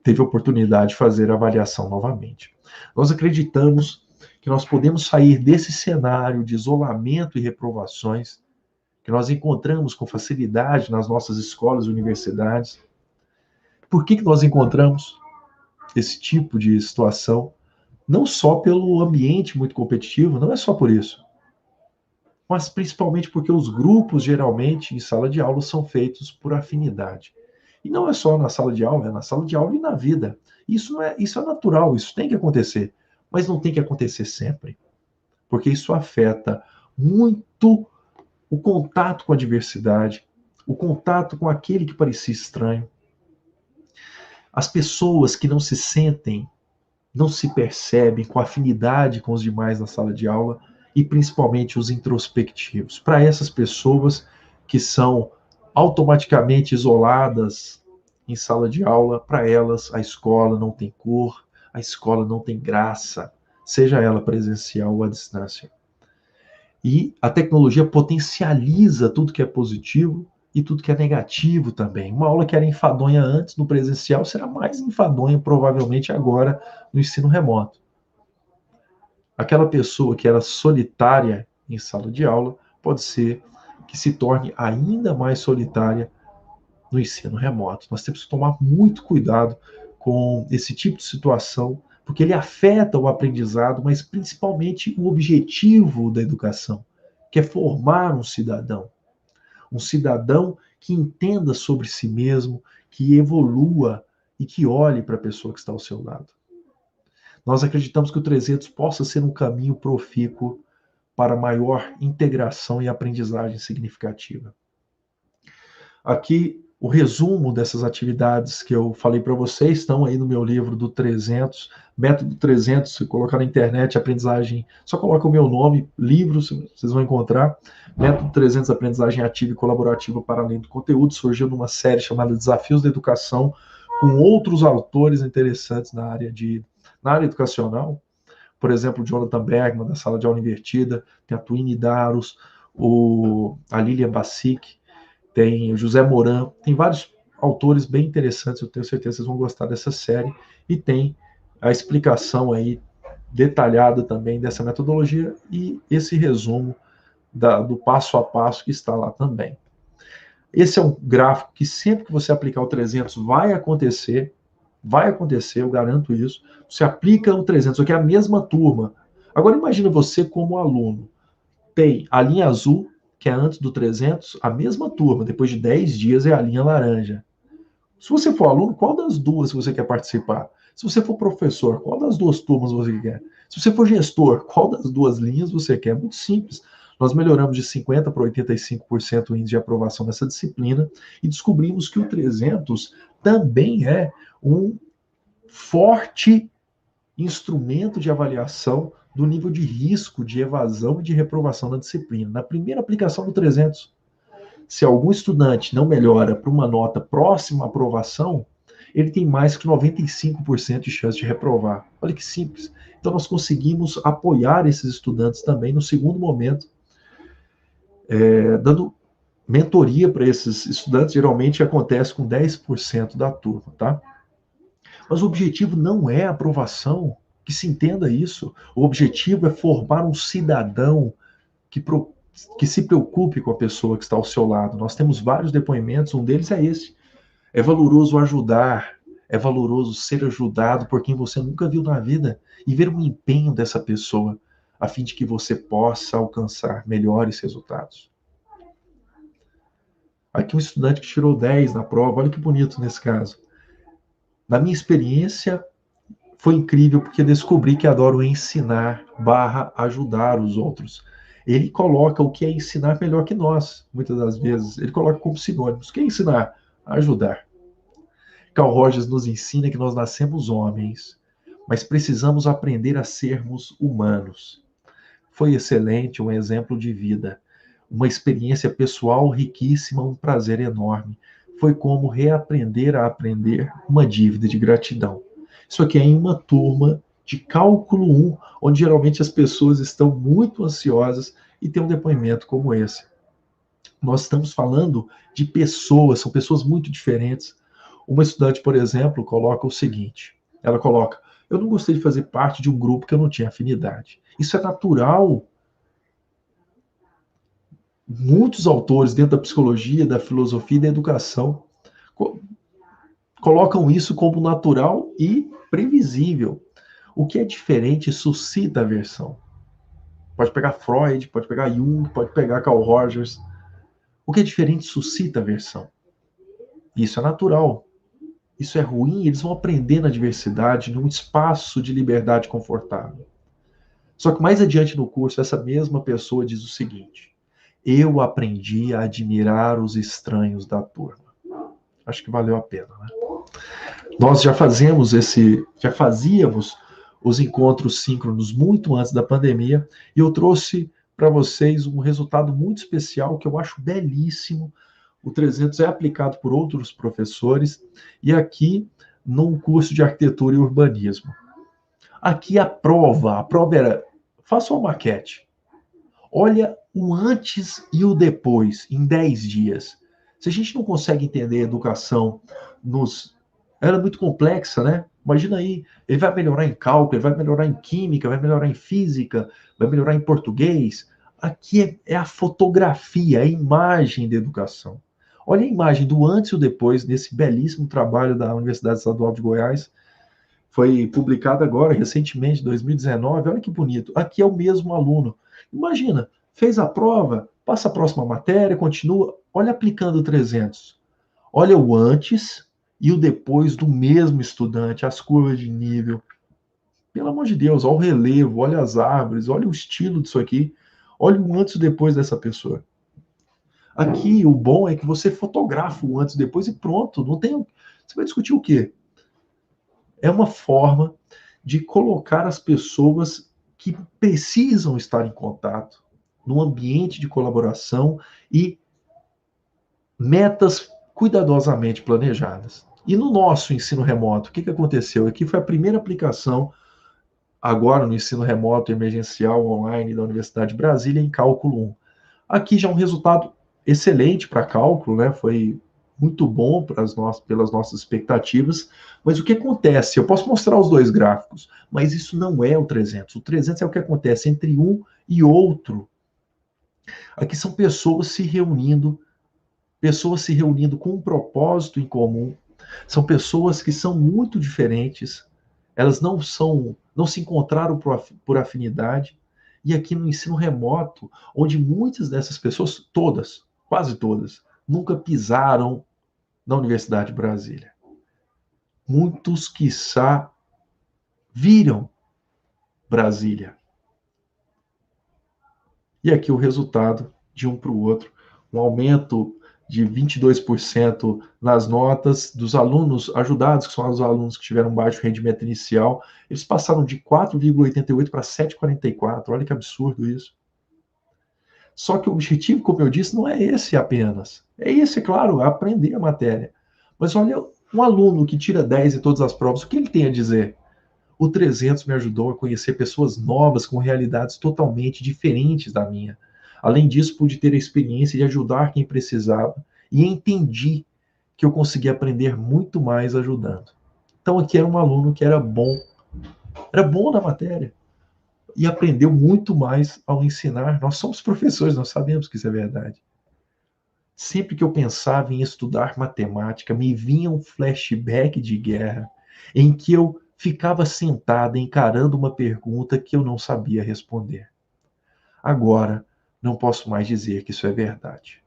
teve a oportunidade de fazer a avaliação novamente. Nós acreditamos que nós podemos sair desse cenário de isolamento e reprovações que nós encontramos com facilidade nas nossas escolas e universidades. Por que nós encontramos esse tipo de situação? Não só pelo ambiente muito competitivo, não é só por isso, mas principalmente porque os grupos, geralmente, em sala de aula, são feitos por afinidade. E não é só na sala de aula, é na sala de aula e na vida. Isso é natural, isso tem que acontecer, mas não tem que acontecer sempre, porque isso afeta muito o contato com a diversidade, o contato com aquele que parecia estranho, as pessoas que não se sentem, não se percebem com afinidade com os demais na sala de aula e principalmente os introspectivos. Para essas pessoas que são automaticamente isoladas em sala de aula, para elas a escola não tem cor, a escola não tem graça, seja ela presencial ou à distância. E a tecnologia potencializa tudo que é positivo e tudo que é negativo também. Uma aula que era enfadonha antes no presencial será mais enfadonha provavelmente agora no ensino remoto. Aquela pessoa que era solitária em sala de aula pode ser que se torne ainda mais solitária no ensino remoto. Nós temos que tomar muito cuidado com esse tipo de situação, porque ele afeta o aprendizado, mas principalmente o objetivo da educação, que é formar um cidadão que entenda sobre si mesmo, que evolua e que olhe para a pessoa que está ao seu lado. Nós acreditamos que o 300 possa ser um caminho profícuo para maior integração e aprendizagem significativa. Aqui, o resumo dessas atividades que eu falei para vocês estão aí no meu livro do 300, Método 300, se colocar na internet, aprendizagem, só coloca o meu nome, livro, vocês vão encontrar, Método 300, aprendizagem ativa e colaborativa para além do conteúdo, surgiu numa série chamada Desafios da Educação, com outros autores interessantes na área educacional, por exemplo, o Jonathan Bergman, da Sala de Aula Invertida, tem a Twine Daros, a Lilian Bassic, tem o José Moran, tem vários autores bem interessantes, eu tenho certeza que vocês vão gostar dessa série, e tem a explicação aí detalhada também dessa metodologia e esse resumo do passo a passo que está lá também. Esse é um gráfico que sempre que você aplicar o 300 vai acontecer, eu garanto isso. Você aplica o 300, só que é a mesma turma. Agora imagina você como aluno, tem a linha azul, que é antes do 300, a mesma turma, depois de 10 dias é a linha laranja. Se você for aluno, qual das duas você quer participar? Se você for professor, qual das duas turmas você quer? Se você for gestor, qual das duas linhas você quer? Muito simples. Nós melhoramos de 50% para 85% o índice de aprovação nessa disciplina e descobrimos que o 300 também é um forte instrumento de avaliação do nível de risco de evasão e de reprovação da disciplina. Na primeira aplicação do 300, se algum estudante não melhora para uma nota próxima à aprovação, ele tem mais que 95% de chance de reprovar. Olha que simples. Então, nós conseguimos apoiar esses estudantes também no segundo momento, dando mentoria para esses estudantes, geralmente acontece com 10% da turma, tá? Mas o objetivo não é a aprovação, que se entenda isso. O objetivo é formar um cidadão que se preocupe com a pessoa que está ao seu lado. Nós temos vários depoimentos, um deles é esse. É valoroso ajudar, é valoroso ser ajudado por quem você nunca viu na vida e ver o empenho dessa pessoa a fim de que você possa alcançar melhores resultados. Aqui um estudante que tirou 10 na prova, olha que bonito nesse caso. Na minha experiência, foi incrível porque descobri que adoro ensinar / ajudar os outros. Ele coloca o que é ensinar melhor que nós, muitas das vezes. Ele coloca como sinônimos. O que é ensinar? Ajudar. Carl Rogers nos ensina que nós nascemos homens, mas precisamos aprender a sermos humanos. Foi excelente, um exemplo de vida. Uma experiência pessoal riquíssima, um prazer enorme. Foi como reaprender a aprender, uma dívida de gratidão. Isso aqui é em uma turma de cálculo 1, onde geralmente as pessoas estão muito ansiosas e tem um depoimento como esse. Nós estamos falando de pessoas, são pessoas muito diferentes. Uma estudante, por exemplo, coloca o seguinte, ela coloca, eu não gostei de fazer parte de um grupo que eu não tinha afinidade. Isso é natural. Muitos autores dentro da psicologia, da filosofia e da educação colocam isso como natural e previsível. O que é diferente suscita aversão. Pode pegar Freud, pode pegar Jung, pode pegar Carl Rogers. O que é diferente suscita aversão. Isso é natural. Isso é ruim, eles vão aprender na diversidade, num espaço de liberdade confortável. Só que mais adiante no curso, essa mesma pessoa diz o seguinte, eu aprendi a admirar os estranhos da turma. Acho que valeu a pena, né? Nós já fazíamos os encontros síncronos muito antes da pandemia, e eu trouxe para vocês um resultado muito especial que eu acho belíssimo. O 300 é aplicado por outros professores, e aqui num curso de arquitetura e urbanismo. Aqui a prova era, faça uma maquete. Olha o antes e o depois, em 10 dias. Se a gente não consegue entender a educação Ela é muito complexa, né? Imagina aí, ele vai melhorar em cálculo, ele vai melhorar em química, vai melhorar em física, vai melhorar em português. Aqui é a fotografia, a imagem da educação. Olha a imagem do antes e o depois desse belíssimo trabalho da Universidade Estadual de Goiás. Foi publicado agora, recentemente, em 2019. Olha que bonito. Aqui é o mesmo aluno. Imagina, fez a prova, passa a próxima matéria, continua. Olha aplicando o 300. Olha o antes e o depois do mesmo estudante, as curvas de nível. Pelo amor de Deus, olha o relevo, olha as árvores, olha o estilo disso aqui. Olha o antes e o depois dessa pessoa. Aqui, o bom é que você fotografa o antes e depois e pronto. Não tem. Você vai discutir o quê? É uma forma de colocar as pessoas que precisam estar em contato, num ambiente de colaboração e metas cuidadosamente planejadas. E no nosso ensino remoto, o que aconteceu? Aqui foi a primeira aplicação, agora no ensino remoto emergencial online da Universidade de Brasília, em cálculo 1. Aqui já um resultado excelente para cálculo, né? Foi muito bom pelas nossas expectativas, mas o que acontece? Eu posso mostrar os dois gráficos, mas isso não é o 300. O 300 é o que acontece entre um e outro. Aqui são pessoas se reunindo com um propósito em comum. São pessoas que são muito diferentes, elas não se encontraram por afinidade. E aqui no ensino remoto, onde muitas dessas pessoas, todas, quase todas, nunca pisaram na Universidade de Brasília. Muitos, quiçá, viram Brasília. E aqui o resultado de um para o outro, um aumento de 22% nas notas dos alunos ajudados, que são os alunos que tiveram baixo rendimento inicial. Eles passaram de 4,88 para 7,44. Olha que absurdo isso. Só que o objetivo, como eu disse, não é esse apenas. É esse, claro, aprender a matéria. Mas olha, um aluno que tira 10 em todas as provas, o que ele tem a dizer? O 300 me ajudou a conhecer pessoas novas com realidades totalmente diferentes da minha. Além disso, pude ter a experiência de ajudar quem precisava e entendi que eu conseguia aprender muito mais ajudando. Então aqui era um aluno que era bom na matéria e aprendeu muito mais ao ensinar. Nós somos professores, nós sabemos que isso é verdade. Sempre que eu pensava em estudar matemática, me vinha um flashback de guerra em que eu ficava sentada encarando uma pergunta que eu não sabia responder. Agora, não posso mais dizer que isso é verdade.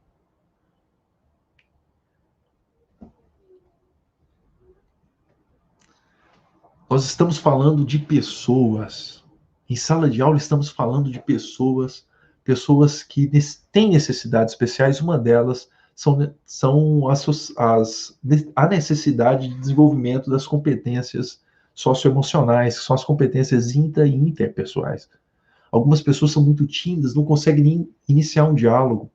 Nós estamos falando de pessoas. Em sala de aula estamos falando de pessoas que têm necessidades especiais. Uma delas são a necessidade de desenvolvimento das competências socioemocionais, que são as competências intra e interpessoais. Algumas pessoas são muito tímidas, não conseguem nem iniciar um diálogo.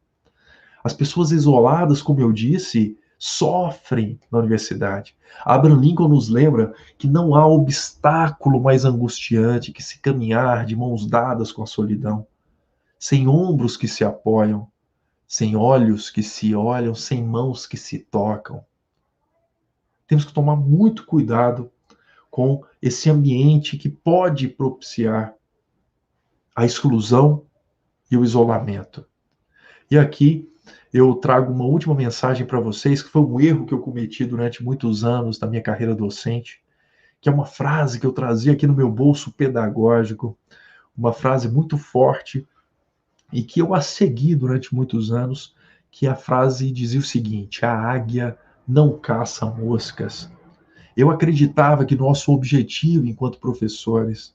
As pessoas isoladas, como eu disse, sofrem na universidade. Abraham Lincoln nos lembra que não há obstáculo mais angustiante que se caminhar de mãos dadas com a solidão, sem ombros que se apoiam, sem olhos que se olham, sem mãos que se tocam. Temos que tomar muito cuidado com esse ambiente que pode propiciar a exclusão e o isolamento. E aqui eu trago uma última mensagem para vocês, que foi um erro que eu cometi durante muitos anos da minha carreira docente, que é uma frase que eu trazia aqui no meu bolso pedagógico, uma frase muito forte e que eu a segui durante muitos anos, que a frase dizia o seguinte: a águia não caça moscas. Eu acreditava que nosso objetivo enquanto professores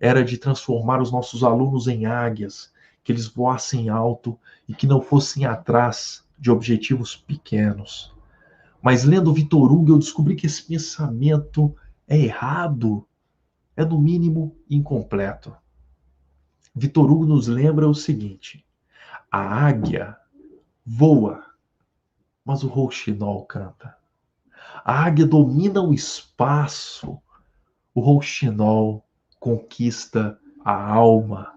era de transformar os nossos alunos em águias, que eles voassem alto e que não fossem atrás de objetivos pequenos. Mas lendo Vitor Hugo, eu descobri que esse pensamento é errado, é no mínimo incompleto. Vitor Hugo nos lembra o seguinte: a águia voa, mas o rouxinol canta. A águia domina o espaço, o rouxinol conquista a alma.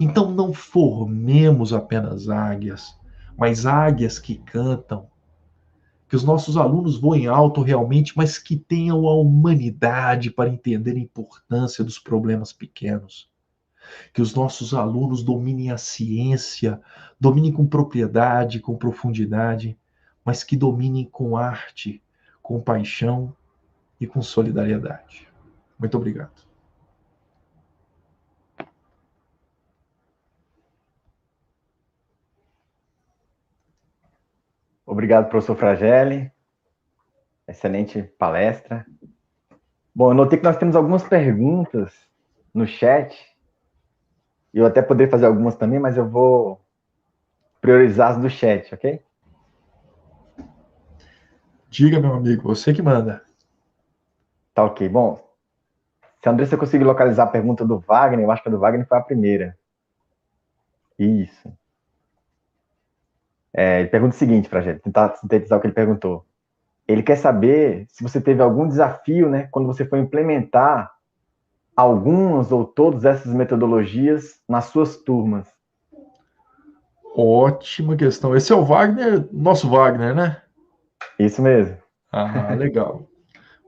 Então não formemos apenas águias, mas águias que cantam. Que os nossos alunos voem alto realmente, mas que tenham a humanidade para entender a importância dos problemas pequenos. Que os nossos alunos dominem a ciência, dominem com propriedade, com profundidade, mas que dominem com arte, com paixão e com solidariedade. Muito obrigado. Obrigado, professor Fragelli. Excelente palestra. Bom, eu notei que nós temos algumas perguntas no chat. Eu até poderia fazer algumas também, mas eu vou priorizar as do chat, ok? Diga, meu amigo, você que manda. Tá ok. Bom, se a Andressa conseguir localizar a pergunta do Wagner, eu acho que a do Wagner foi a primeira. Isso. Ele pergunta o seguinte, pra gente tentar sintetizar o que ele perguntou. Ele quer saber se você teve algum desafio, né, quando você foi implementar algumas ou todas essas metodologias nas suas turmas. Ótima questão. Esse é o Wagner, nosso Wagner, né? Isso mesmo. Ah, legal.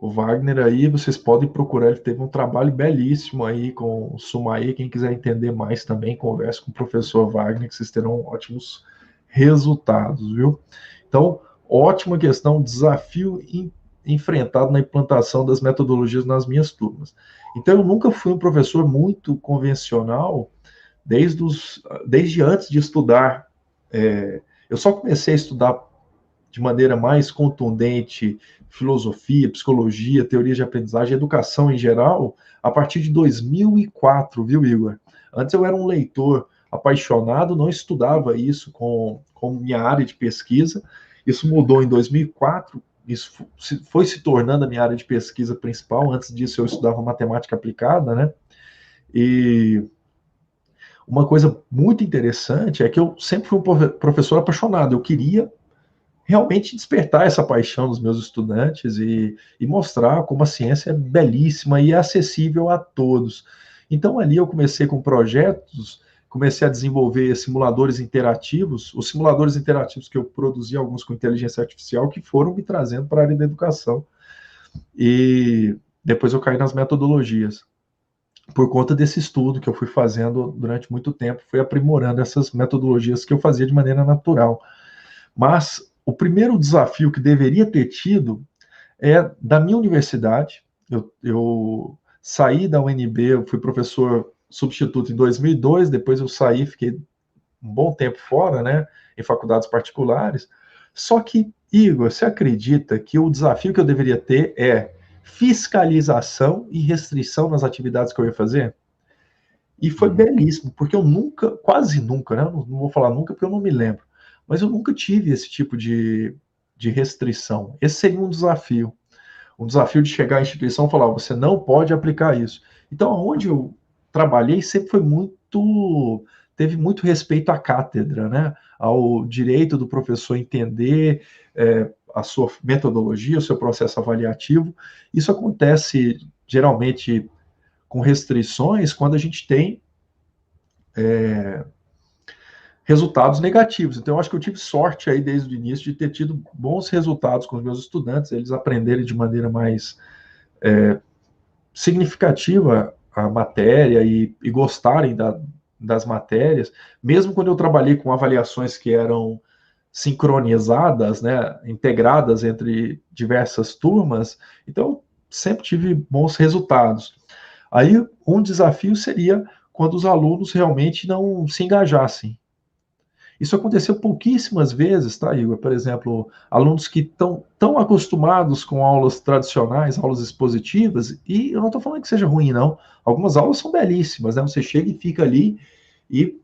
O Wagner aí, vocês podem procurar, ele teve um trabalho belíssimo aí com o Sumaí. Quem quiser entender mais também, converse com o professor Wagner, que vocês terão ótimos resultados, viu? Então, ótima questão, desafio enfrentado na implantação das metodologias nas minhas turmas. Então, eu nunca fui um professor muito convencional, desde antes de estudar. Eu só comecei a estudar de maneira mais contundente filosofia, psicologia, teoria de aprendizagem, educação em geral, a partir de 2004, viu, Igor? Antes eu era um leitor apaixonado, não estudava isso com minha área de pesquisa. Isso mudou em 2004, isso foi se tornando a minha área de pesquisa principal. Antes disso eu estudava matemática aplicada, né? E uma coisa muito interessante é que eu sempre fui um professor apaixonado. Eu queria realmente despertar essa paixão dos meus estudantes e mostrar como a ciência é belíssima e é acessível a todos. Então, ali eu comecei com projetos, comecei a desenvolver simuladores interativos, os simuladores interativos que eu produzi, alguns com inteligência artificial, que foram me trazendo para a área da educação. E depois eu caí nas metodologias. Por conta desse estudo que eu fui fazendo durante muito tempo, fui aprimorando essas metodologias que eu fazia de maneira natural. Mas o primeiro desafio que deveria ter tido é da minha universidade. Eu saí da UNB, eu fui professor substituto em 2002, depois eu saí, fiquei um bom tempo fora, né, em faculdades particulares. Só que, Igor, você acredita que o desafio que eu deveria ter é fiscalização e restrição nas atividades que eu ia fazer? E foi belíssimo, porque eu nunca, quase nunca, né, não vou falar nunca porque eu não me lembro, mas eu nunca tive esse tipo de restrição. Esse seria um desafio de chegar à instituição e falar, você não pode aplicar isso. Então, onde eu trabalhei sempre teve muito respeito à cátedra, né? Ao direito do professor entender a sua metodologia, o seu processo avaliativo. Isso acontece geralmente com restrições quando a gente tem resultados negativos. Então, eu acho que eu tive sorte aí desde o início de ter tido bons resultados com os meus estudantes, eles aprenderem de maneira mais significativa a matéria e gostarem das matérias, mesmo quando eu trabalhei com avaliações que eram sincronizadas, né, integradas entre diversas turmas, então sempre tive bons resultados. Aí um desafio seria quando os alunos realmente não se engajassem. Isso aconteceu pouquíssimas vezes, tá, Igor? Por exemplo, alunos que estão tão acostumados com aulas tradicionais, aulas expositivas, e eu não estou falando que seja ruim, não. Algumas aulas são belíssimas, né? Você chega e fica ali e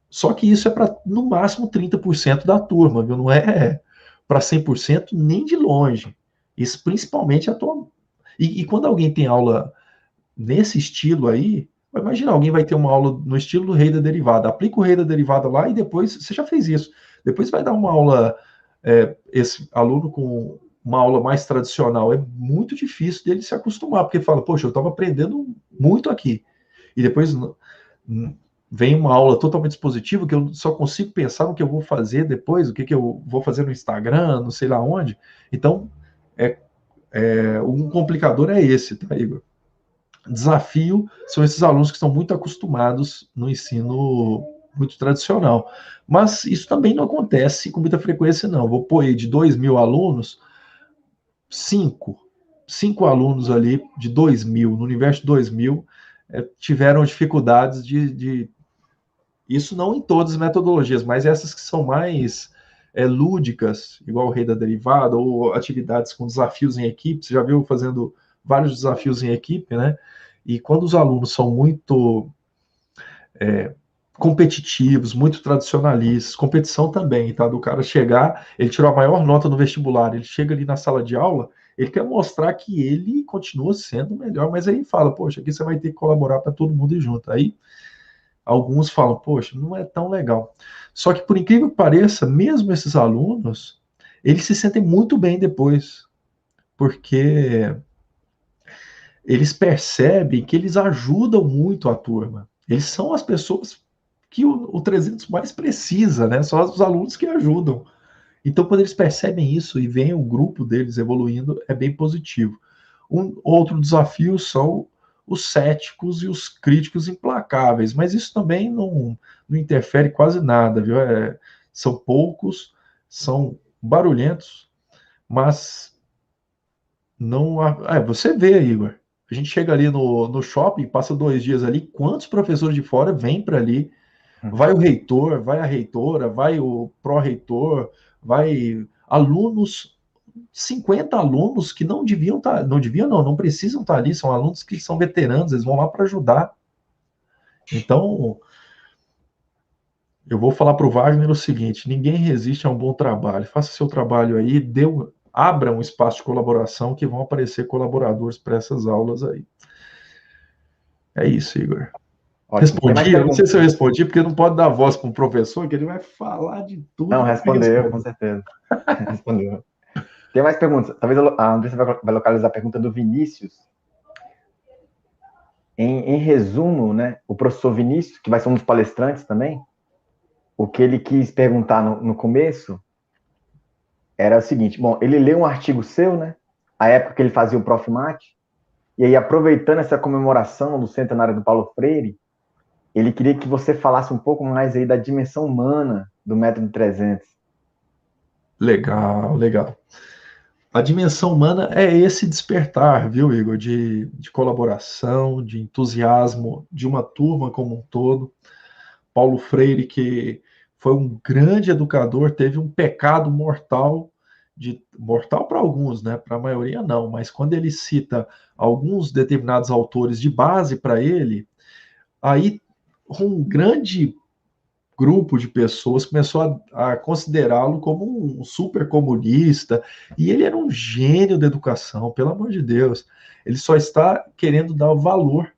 Só que isso é para, no máximo, 30% da turma, viu? Não é para 100% nem de longe. Isso principalmente atual. E quando alguém tem aula nesse estilo aí, imagina, alguém vai ter uma aula no estilo do rei da derivada, aplica o rei da derivada lá e depois, você já fez isso, depois vai dar uma aula, esse aluno com uma aula mais tradicional, é muito difícil dele se acostumar, porque fala, poxa, eu estava aprendendo muito aqui, e depois vem uma aula totalmente expositiva, que eu só consigo pensar no que eu vou fazer depois, o que eu vou fazer no Instagram, não sei lá onde. Então, um complicador é esse, tá, Igor? Desafio são esses alunos que estão muito acostumados no ensino muito tradicional. Mas isso também não acontece com muita frequência, não. Vou pôr aí de 2.000 alunos, cinco alunos ali de 2.000, no universo de 2.000, tiveram dificuldades isso não em todas as metodologias, mas essas que são mais lúdicas, igual o rei da derivada, ou atividades com desafios em equipe. Você já viu fazendo vários desafios em equipe, né? E quando os alunos são muito competitivos, muito tradicionalistas, competição também, tá? Do cara chegar, ele tirou a maior nota no vestibular, ele chega ali na sala de aula, ele quer mostrar que ele continua sendo melhor, mas aí fala, poxa, aqui você vai ter que colaborar para todo mundo ir junto. Aí alguns falam, poxa, não é tão legal. Só que, por incrível que pareça, mesmo esses alunos, eles se sentem muito bem depois, porque eles percebem que eles ajudam muito a turma. Eles são as pessoas que o 300 mais precisa, né? São os alunos que ajudam. Então, quando eles percebem isso e veem o grupo deles evoluindo, é bem positivo. Um outro desafio são os céticos e os críticos implacáveis, mas isso também não interfere quase nada, viu? São poucos, são barulhentos, mas não. Você vê, Igor. A gente chega ali no shopping, passa 2 dias ali, quantos professores de fora vêm para ali? Vai o reitor, vai a reitora, vai o pró-reitor, vai alunos, 50 alunos que não deviam estar, não deviam não precisam estar ali, são alunos que são veteranos, eles vão lá para ajudar. Então, eu vou falar para o Wagner o seguinte: ninguém resiste a um bom trabalho. Faça seu trabalho aí, abra um espaço de colaboração que vão aparecer colaboradores para essas aulas aí. É isso, Igor. Ótimo. Tem mais Respondi? Eu não sei perguntas? se eu respondi, porque não pode dar voz para um professor, que ele vai falar de tudo Não, e ninguém respondeu, com responde. certeza. Respondeu. Tem mais perguntas. Talvez a Andressa vai localizar a pergunta do Vinícius. Em resumo, né, o professor Vinícius, que vai ser um dos palestrantes também, o que ele quis perguntar no começo era o seguinte: bom, ele leu um artigo seu, né, a época que ele fazia o Profimate, e aí, aproveitando essa comemoração do centenário do Paulo Freire, ele queria que você falasse um pouco mais aí da dimensão humana do método 300. Legal, legal. A dimensão humana é esse despertar, viu, Igor, de colaboração, de entusiasmo de uma turma como um todo. Paulo Freire, que foi um grande educador, teve um pecado mortal, mortal para alguns, né? Para a maioria não, mas quando ele cita alguns determinados autores de base para ele, aí um grande grupo de pessoas começou a considerá-lo como um super comunista, e ele era um gênio da educação, pelo amor de Deus. Ele só está querendo dar valor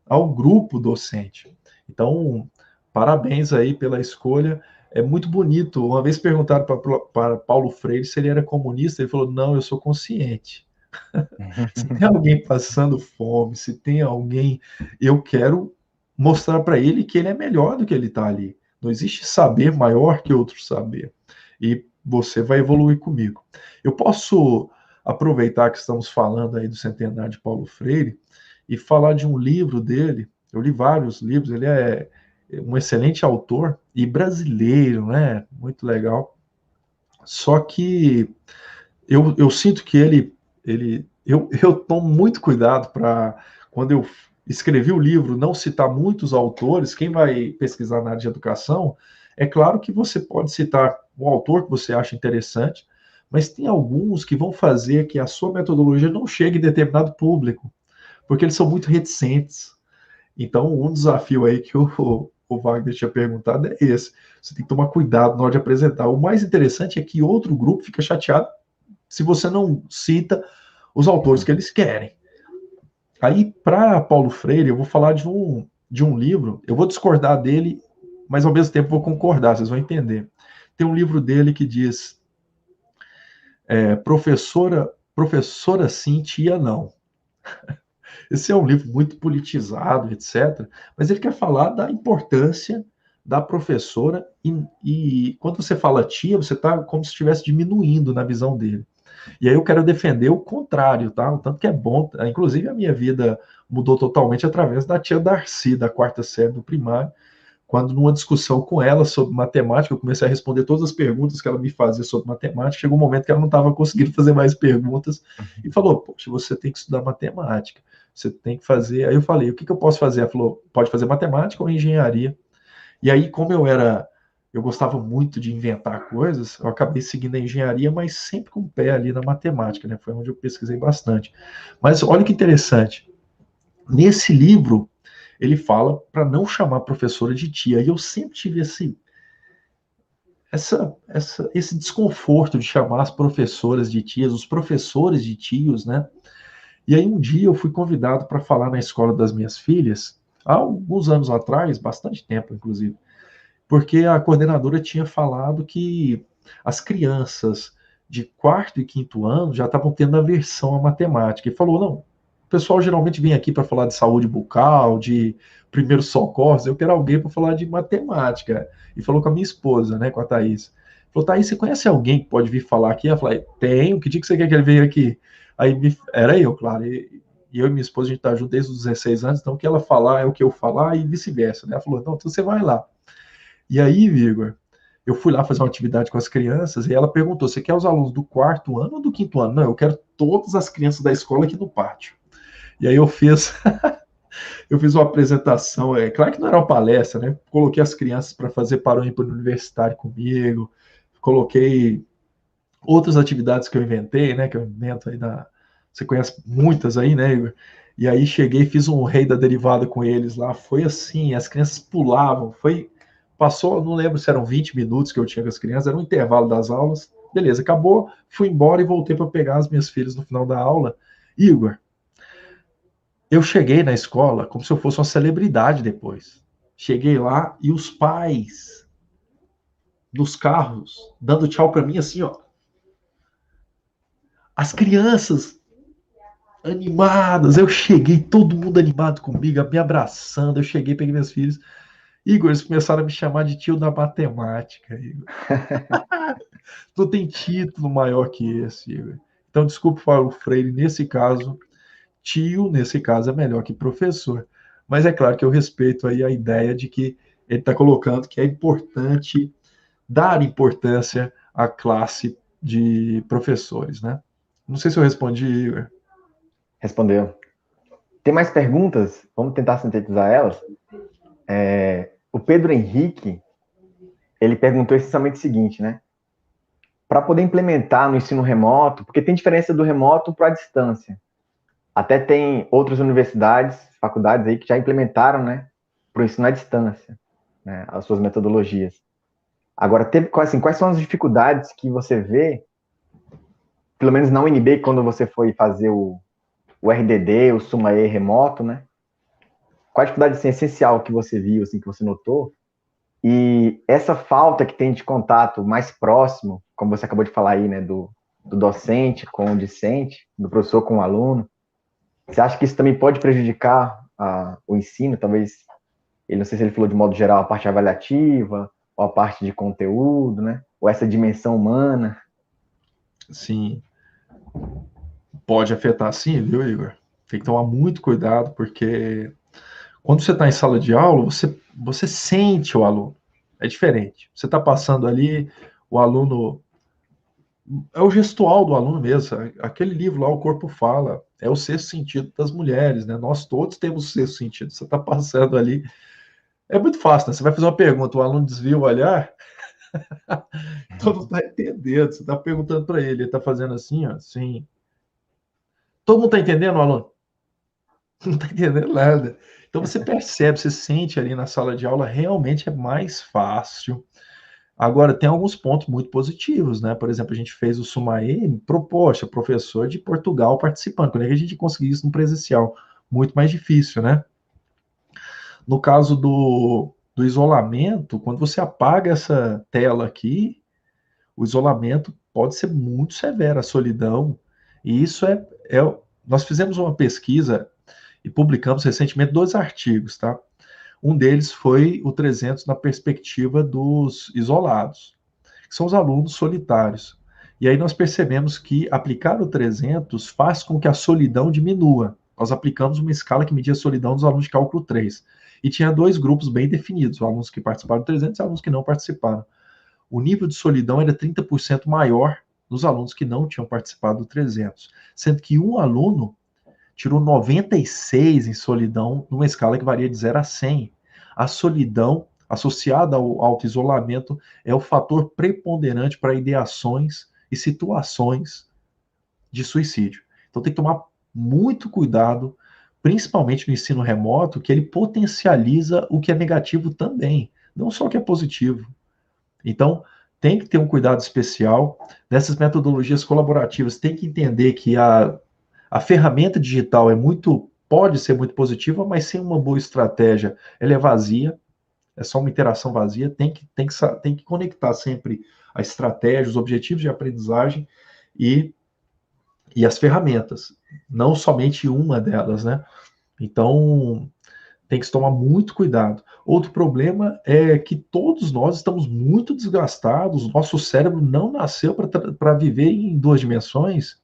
ao grupo docente. Então, parabéns aí pela escolha. É muito bonito. Uma vez perguntaram para Paulo Freire se ele era comunista, ele falou: não, eu sou consciente. Se tem alguém passando fome, se tem alguém, eu quero mostrar para ele que ele é melhor do que ele está ali. Não existe saber maior que outro saber. E você vai evoluir comigo. Eu posso aproveitar que estamos falando aí do centenário de Paulo Freire e falar de um livro dele. Eu li vários livros, ele é um excelente autor e brasileiro, né? Muito legal. Só que eu sinto que eu tomo muito cuidado para, quando eu escrevi o livro, não citar muitos autores. Quem vai pesquisar na área de educação, é claro que você pode citar um autor que você acha interessante, mas tem alguns que vão fazer que a sua metodologia não chegue em determinado público, porque eles são muito reticentes. Então, um desafio aí que o Wagner tinha perguntado é esse. Você tem que tomar cuidado na hora de apresentar. O mais interessante é que outro grupo fica chateado se você não cita os autores que eles querem. Aí, para Paulo Freire, eu vou falar de um livro, eu vou discordar dele, mas ao mesmo tempo vou concordar, vocês vão entender. Tem um livro dele que diz professora sim, tia não. Esse é um livro muito politizado, etc. Mas ele quer falar da importância da professora e quando você fala tia, você está como se estivesse diminuindo na visão dele. E aí eu quero defender o contrário, tá? O tanto que é bom. Inclusive, a minha vida mudou totalmente através da tia Darcy, da quarta série do primário, quando numa discussão com ela sobre matemática, eu comecei a responder todas as perguntas que ela me fazia sobre matemática, chegou um momento que ela não estava conseguindo fazer mais perguntas, e falou, poxa, você tem que estudar matemática, você tem que fazer... Aí eu falei, o que eu posso fazer? Ela falou, pode fazer matemática ou engenharia. E aí, como eu gostava muito de inventar coisas, eu acabei seguindo a engenharia, mas sempre com o pé ali na matemática, né? Foi onde eu pesquisei bastante. Mas olha que interessante, nesse livro, ele fala para não chamar a professora de tia. E eu sempre tive esse desconforto de chamar as professoras de tias, os professores de tios, né? E aí um dia eu fui convidado para falar na escola das minhas filhas, há alguns anos atrás, bastante tempo, inclusive, porque a coordenadora tinha falado que as crianças de quarto e quinto ano já estavam tendo aversão à matemática. E falou, não, o pessoal geralmente vem aqui para falar de saúde bucal, de primeiros socorros, eu quero alguém para falar de matemática. E falou com a minha esposa, né, com a Thaís. Falou, Thaís, você conhece alguém que pode vir falar aqui? Ela falou, tenho, que dia que você quer que ele venha aqui? Era eu, claro, e eu e minha esposa, a gente está junto desde os 16 anos, então o que ela falar é o que eu falar e vice-versa, né? Ela falou, então você vai lá. E aí, Igor, eu fui lá fazer uma atividade com as crianças e ela perguntou: você quer os alunos do quarto ano ou do quinto ano? Não, eu quero todas as crianças da escola aqui no pátio. E aí eu fiz uma apresentação, claro que não era uma palestra, né? Coloquei as crianças para fazer parâmetro universitário comigo, coloquei outras atividades que eu inventei, né? Que eu invento aí você conhece muitas aí, né, Igor? E aí cheguei, fiz um rei da derivada com eles lá, foi assim, as crianças pulavam, passou, não lembro se eram 20 minutos que eu tinha com as crianças, era um intervalo das aulas, beleza, acabou, fui embora e voltei para pegar as minhas filhas no final da aula. Igor, eu cheguei na escola como se eu fosse uma celebridade depois. Cheguei lá e os pais nos carros dando tchau para mim assim, ó. As crianças animadas, eu cheguei, todo mundo animado comigo, me abraçando, eu cheguei, peguei meus filhos. Igor, eles começaram a me chamar de tio da matemática, Igor. Não tem título maior que esse, Igor. Então, desculpa falar o Freire, nesse caso, tio, nesse caso, é melhor que professor. Mas é claro que eu respeito aí a ideia de que ele está colocando que é importante dar importância à classe de professores, né? Não sei se eu respondi, Igor. Respondeu. Tem mais perguntas? Vamos tentar sintetizar elas. O Pedro Henrique, ele perguntou essencialmente o seguinte, né? Para poder implementar no ensino remoto, porque tem diferença do remoto para a distância. Até tem outras universidades, faculdades aí que já implementaram, né, para o ensino à distância, né, as suas metodologias. Agora, assim, quais são as dificuldades que você vê, pelo menos na UNB, quando você foi fazer o RDD, o Sumae remoto, né? Qual a dificuldade assim, essencial que você viu, assim, que você notou? E essa falta que tem de contato mais próximo, como você acabou de falar aí, né, do docente com o discente, do professor com o aluno, você acha que isso também pode prejudicar o ensino? Talvez, ele não sei se ele falou de modo geral a parte avaliativa, ou a parte de conteúdo, né? Ou essa dimensão humana. Sim, pode afetar sim, viu, Igor? Tem que tomar muito cuidado, porque quando você está em sala de aula, você sente o aluno. É diferente. Você está passando ali, o aluno. É o gestual do aluno mesmo. Aquele livro lá, O Corpo Fala, é o sexto sentido das mulheres, né? Nós todos temos o sexto sentido. Você está passando ali. É muito fácil, né? Você vai fazer uma pergunta, o aluno desvia o olhar, todo mundo está entendendo. Você está perguntando para ele está fazendo assim, ó, assim. Todo mundo está entendendo, aluno? Não está entendendo nada. Então você percebe, você sente ali na sala de aula, realmente é mais fácil. Agora, tem alguns pontos muito positivos, né? Por exemplo, a gente fez o Sumaê, proposta, professor de Portugal participando. Quando é que a gente conseguiu isso no presencial? Muito mais difícil, né? No caso do isolamento, quando você apaga essa tela aqui, o isolamento pode ser muito severo, a solidão. E isso nós fizemos uma pesquisa e publicamos recentemente 2 artigos, tá? Um deles foi o 300 na perspectiva dos isolados, que são os alunos solitários. E aí nós percebemos que aplicar o 300 faz com que a solidão diminua. Nós aplicamos uma escala que media a solidão dos alunos de cálculo 3. E tinha 2 grupos bem definidos, alunos que participaram do 300 e alunos que não participaram. O nível de solidão era 30% maior nos alunos que não tinham participado do 300, sendo que um aluno tirou 96 em solidão, numa escala que varia de 0 a 100. A solidão, associada ao auto-isolamento, é o fator preponderante para ideações e situações de suicídio. Então tem que tomar muito cuidado, principalmente no ensino remoto, que ele potencializa o que é negativo também, não só o que é positivo. Então, tem que ter um cuidado especial nessas metodologias colaborativas. Tem que entender que a ferramenta digital pode ser muito positiva, mas sem uma boa estratégia, ela é vazia, é só uma interação vazia. Tem que conectar sempre a estratégia, os objetivos de aprendizagem e, e as ferramentas, não somente uma delas, né? Então, tem que se tomar muito cuidado. Outro problema é que todos nós estamos muito desgastados, nosso cérebro não nasceu para viver em 2 dimensões.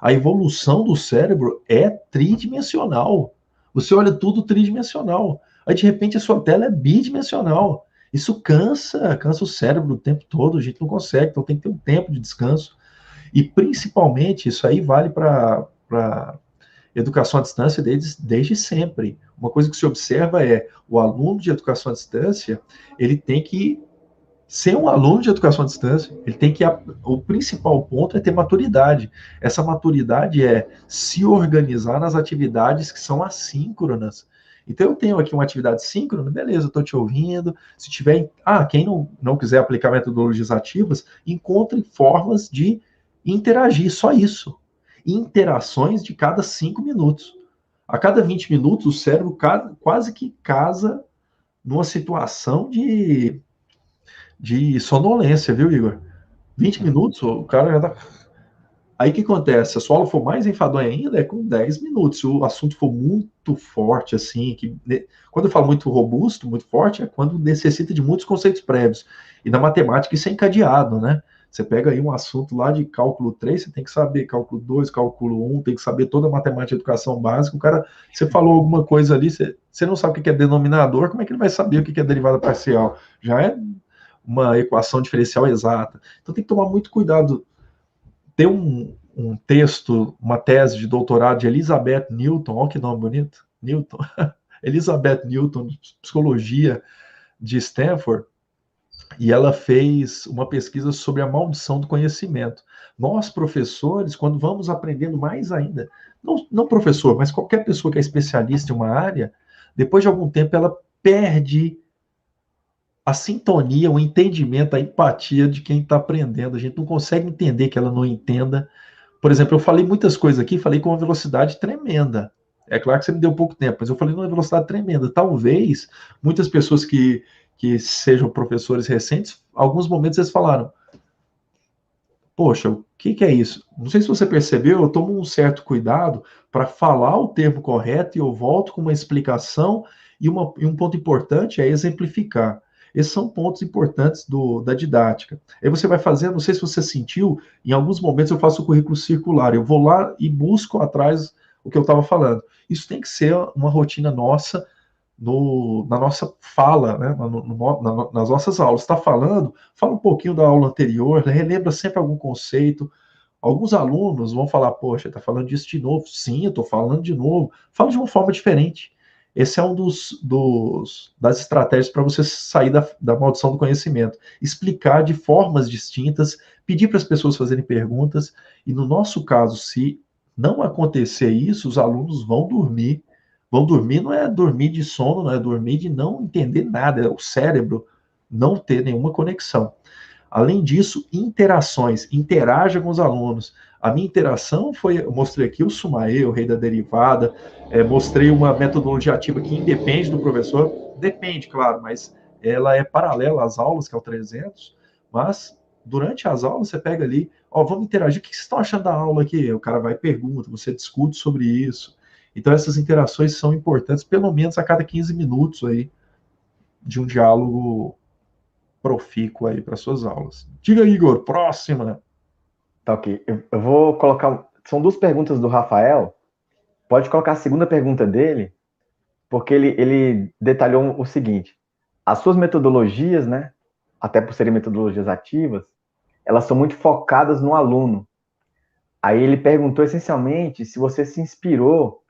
A evolução do cérebro é tridimensional. Você olha tudo tridimensional. Aí, de repente, a sua tela é bidimensional. Isso cansa o cérebro o tempo todo, a gente não consegue, então tem que ter um tempo de descanso. E, principalmente, isso aí vale para educação à distância desde sempre. Uma coisa que se observa é o aluno de educação à distância, ele tem que ser um aluno de educação à distância, ele tem que o principal ponto é ter maturidade. Essa maturidade é se organizar nas atividades que são assíncronas. Então eu tenho aqui uma atividade síncrona, beleza, estou te ouvindo. Se tiver, quem não quiser aplicar metodologias ativas, encontre formas de interagir, só isso. Interações de cada 5 minutos. A cada 20 minutos, o cérebro quase que casa numa situação de sonolência, viu, Igor? 20 minutos, o cara já tá. Aí o que acontece? Se a sua aula for mais enfadonha ainda, é com 10 minutos. Se o assunto for muito forte, assim, quando eu falo muito robusto, muito forte, é quando necessita de muitos conceitos prévios. E na matemática isso é encadeado, né? Você pega aí um assunto lá de cálculo 3, você tem que saber cálculo 2, cálculo 1, tem que saber toda a matemática de educação básica. O cara, você falou alguma coisa ali, você não sabe o que é denominador, como é que ele vai saber o que é derivada parcial? Já é uma equação diferencial exata. Então tem que tomar muito cuidado. Tem um texto, uma tese de doutorado de Elizabeth Newton, olha que nome bonito, Newton, Elizabeth Newton, de psicologia de Stanford, e ela fez uma pesquisa sobre a maldição do conhecimento. Nós, professores, quando vamos aprendendo mais ainda, não professor, mas qualquer pessoa que é especialista em uma área, depois de algum tempo ela perde a sintonia, o entendimento, a empatia de quem está aprendendo. A gente não consegue entender que ela não entenda. Por exemplo, eu falei muitas coisas aqui, falei com uma velocidade tremenda. É claro que você me deu pouco tempo, mas eu falei numa velocidade tremenda. Talvez muitas pessoas que sejam professores recentes, alguns momentos eles falaram: poxa, o que é isso? Não sei se você percebeu, eu tomo um certo cuidado para falar o termo correto e eu volto com uma explicação e um ponto importante é exemplificar. Esses são pontos importantes da didática. Aí você vai fazer, não sei se você sentiu, em alguns momentos eu faço o currículo circular, eu vou lá e busco atrás o que eu estava falando. Isso tem que ser uma rotina nossa, na nossa fala, né? Nas nossas aulas. Está falando, fala um pouquinho da aula anterior, relembra sempre algum conceito. Alguns alunos vão falar, poxa, está falando disso de novo. Sim, eu estou falando de novo. Fala de uma forma diferente. Esse é um das estratégias para você sair da maldição do conhecimento. Explicar de formas distintas, pedir para as pessoas fazerem perguntas, e no nosso caso, se não acontecer isso, os alunos vão dormir, vão dormir não é dormir de sono, não é dormir de não entender nada, é o cérebro não ter nenhuma conexão. Além disso, interações, interaja com os alunos. A minha interação foi, eu mostrei aqui o Sumae, o rei da derivada, mostrei uma metodologia ativa que independe do professor, depende, claro, mas ela é paralela às aulas, que é o 300, mas durante as aulas você pega ali, ó, vamos interagir, o que vocês estão achando da aula aqui? O cara vai e pergunta, você discute sobre isso. Então essas interações são importantes, pelo menos a cada 15 minutos aí, de um diálogo profícuo aí para suas aulas. Diga, Igor, próxima. Tá ok. Eu vou colocar. São duas perguntas do Rafael. Pode colocar a segunda pergunta dele, porque ele detalhou o seguinte: as suas metodologias, né, até por serem metodologias ativas, elas são muito focadas no aluno. Aí ele perguntou essencialmente se você se inspirou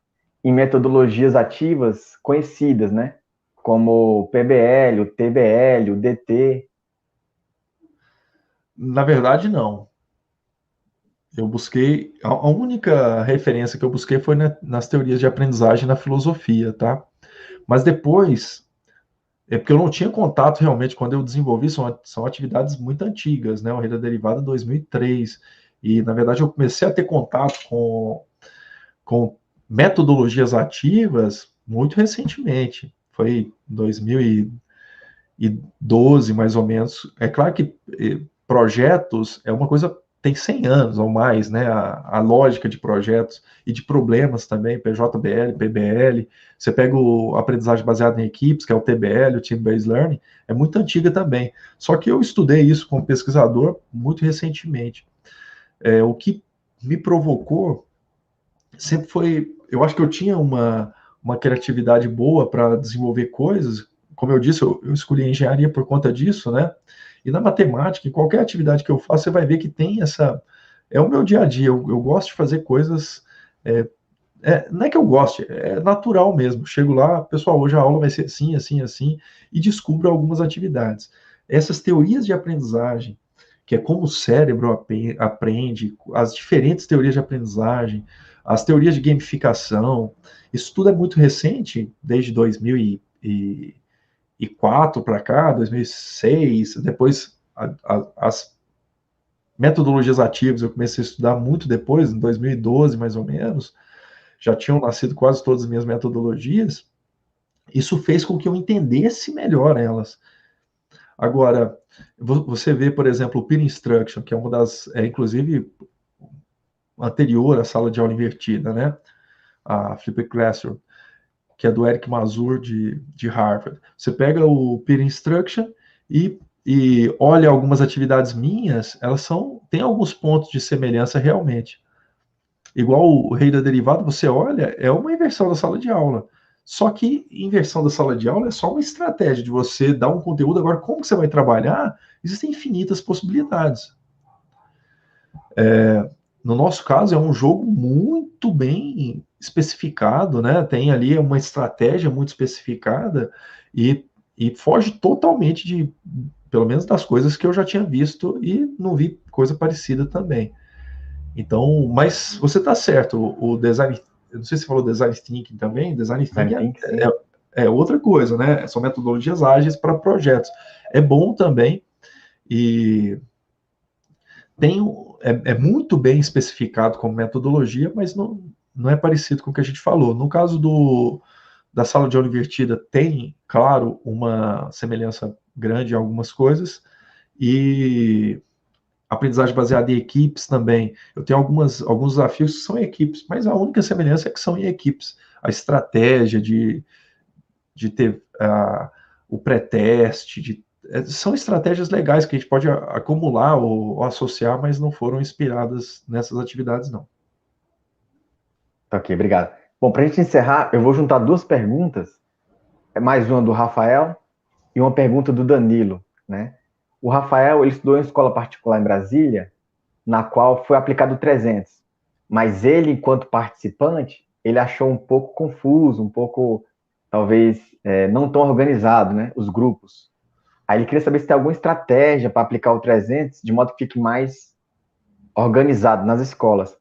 em metodologias ativas conhecidas, né, como o PBL, o TBL, o DT. Na verdade, não. Eu busquei, a única referência que eu busquei foi nas teorias de aprendizagem na filosofia, tá? Mas depois, é porque eu não tinha contato realmente quando eu desenvolvi, são atividades muito antigas, né? O Rei da Derivada 2003, e na verdade eu comecei a ter contato com metodologias ativas muito recentemente, foi em 2012 mais ou menos. É claro que projetos é uma coisa tem 100 anos ou mais, né? A lógica de projetos e de problemas também, PJBL, PBL. Você pega o aprendizagem baseada em equipes, que é o TBL, o Team Based Learning, é muito antiga também. Só que eu estudei isso como pesquisador muito recentemente. O que me provocou sempre foi, eu acho que eu tinha uma criatividade boa para desenvolver coisas. Como eu disse, eu escolhi engenharia por conta disso, né? E na matemática, em qualquer atividade que eu faço, você vai ver que tem essa. É o meu dia a dia. Eu gosto de fazer coisas. Não é que eu goste, é natural mesmo. Chego lá, pessoal, hoje a aula vai ser assim, assim, assim, e descubro algumas atividades. Essas teorias de aprendizagem, que é como o cérebro aprende, as diferentes teorias de aprendizagem, as teorias de gamificação, isso tudo é muito recente, desde 2004 para cá, 2006, depois as metodologias ativas eu comecei a estudar muito depois, em 2012 mais ou menos, já tinham nascido quase todas as minhas metodologias, isso fez com que eu entendesse melhor elas. Agora, você vê, por exemplo, o Peer Instruction, que é uma das, inclusive, anterior à sala de aula invertida, né? A Flipped Classroom, que é do Eric Mazur, de Harvard. Você pega o Peer Instruction e olha algumas atividades minhas, elas têm alguns pontos de semelhança realmente. Igual o Rei da Derivada, você olha, é uma inversão da sala de aula. Só que inversão da sala de aula é só uma estratégia de você dar um conteúdo. Agora, como que você vai trabalhar? Existem infinitas possibilidades. No nosso caso, é um jogo muito bem especificado, né? Tem ali uma estratégia muito especificada e foge totalmente pelo menos das coisas que eu já tinha visto e não vi coisa parecida também. Então, mas você está certo, o design, eu não sei se você falou design thinking também, design thinking é outra coisa, né? São metodologias ágeis para projetos. É bom também e é muito bem especificado como metodologia, mas não é parecido com o que a gente falou. No caso da sala de aula invertida, tem, claro, uma semelhança grande em algumas coisas, e aprendizagem baseada em equipes também. Eu tenho alguns desafios que são em equipes, mas a única semelhança é que são em equipes. A estratégia de ter o pré-teste, são estratégias legais que a gente pode acumular ou associar, mas não foram inspiradas nessas atividades, não. Tá ok, obrigado. Bom, para a gente encerrar, eu vou juntar duas perguntas, mais uma do Rafael e uma pergunta do Danilo, né? O Rafael, ele estudou em escola particular em Brasília, na qual foi aplicado 300, mas ele, enquanto participante, ele achou um pouco confuso, um pouco, talvez, não tão organizado, né? Os grupos. Aí ele queria saber se tem alguma estratégia para aplicar o 300 de modo que fique mais organizado nas escolas.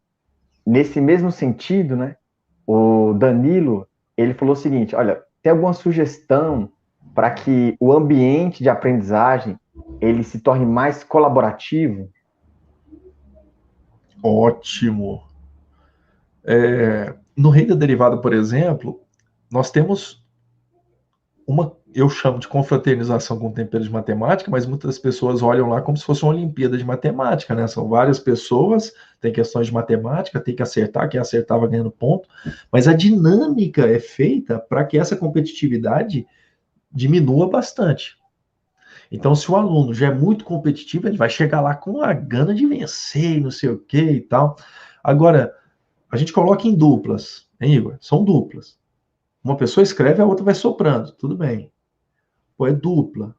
Nesse mesmo sentido, né? O Danilo, ele falou o seguinte: olha, tem alguma sugestão para que o ambiente de aprendizagem ele se torne mais colaborativo? Ótimo. No renda derivada, por exemplo, nós temos eu chamo de confraternização com tempero de matemática, mas muitas pessoas olham lá como se fosse uma Olimpíada de matemática, né? São várias pessoas, tem questões de matemática, tem que acertar, quem acertava ganhando ponto, mas a dinâmica é feita para que essa competitividade diminua bastante. Então, se o aluno já é muito competitivo, ele vai chegar lá com a gana de vencer, não sei o que e tal. Agora, a gente coloca em duplas, hein, Igor? São duplas. Uma pessoa escreve, a outra vai soprando, tudo bem. Pô, é dupla.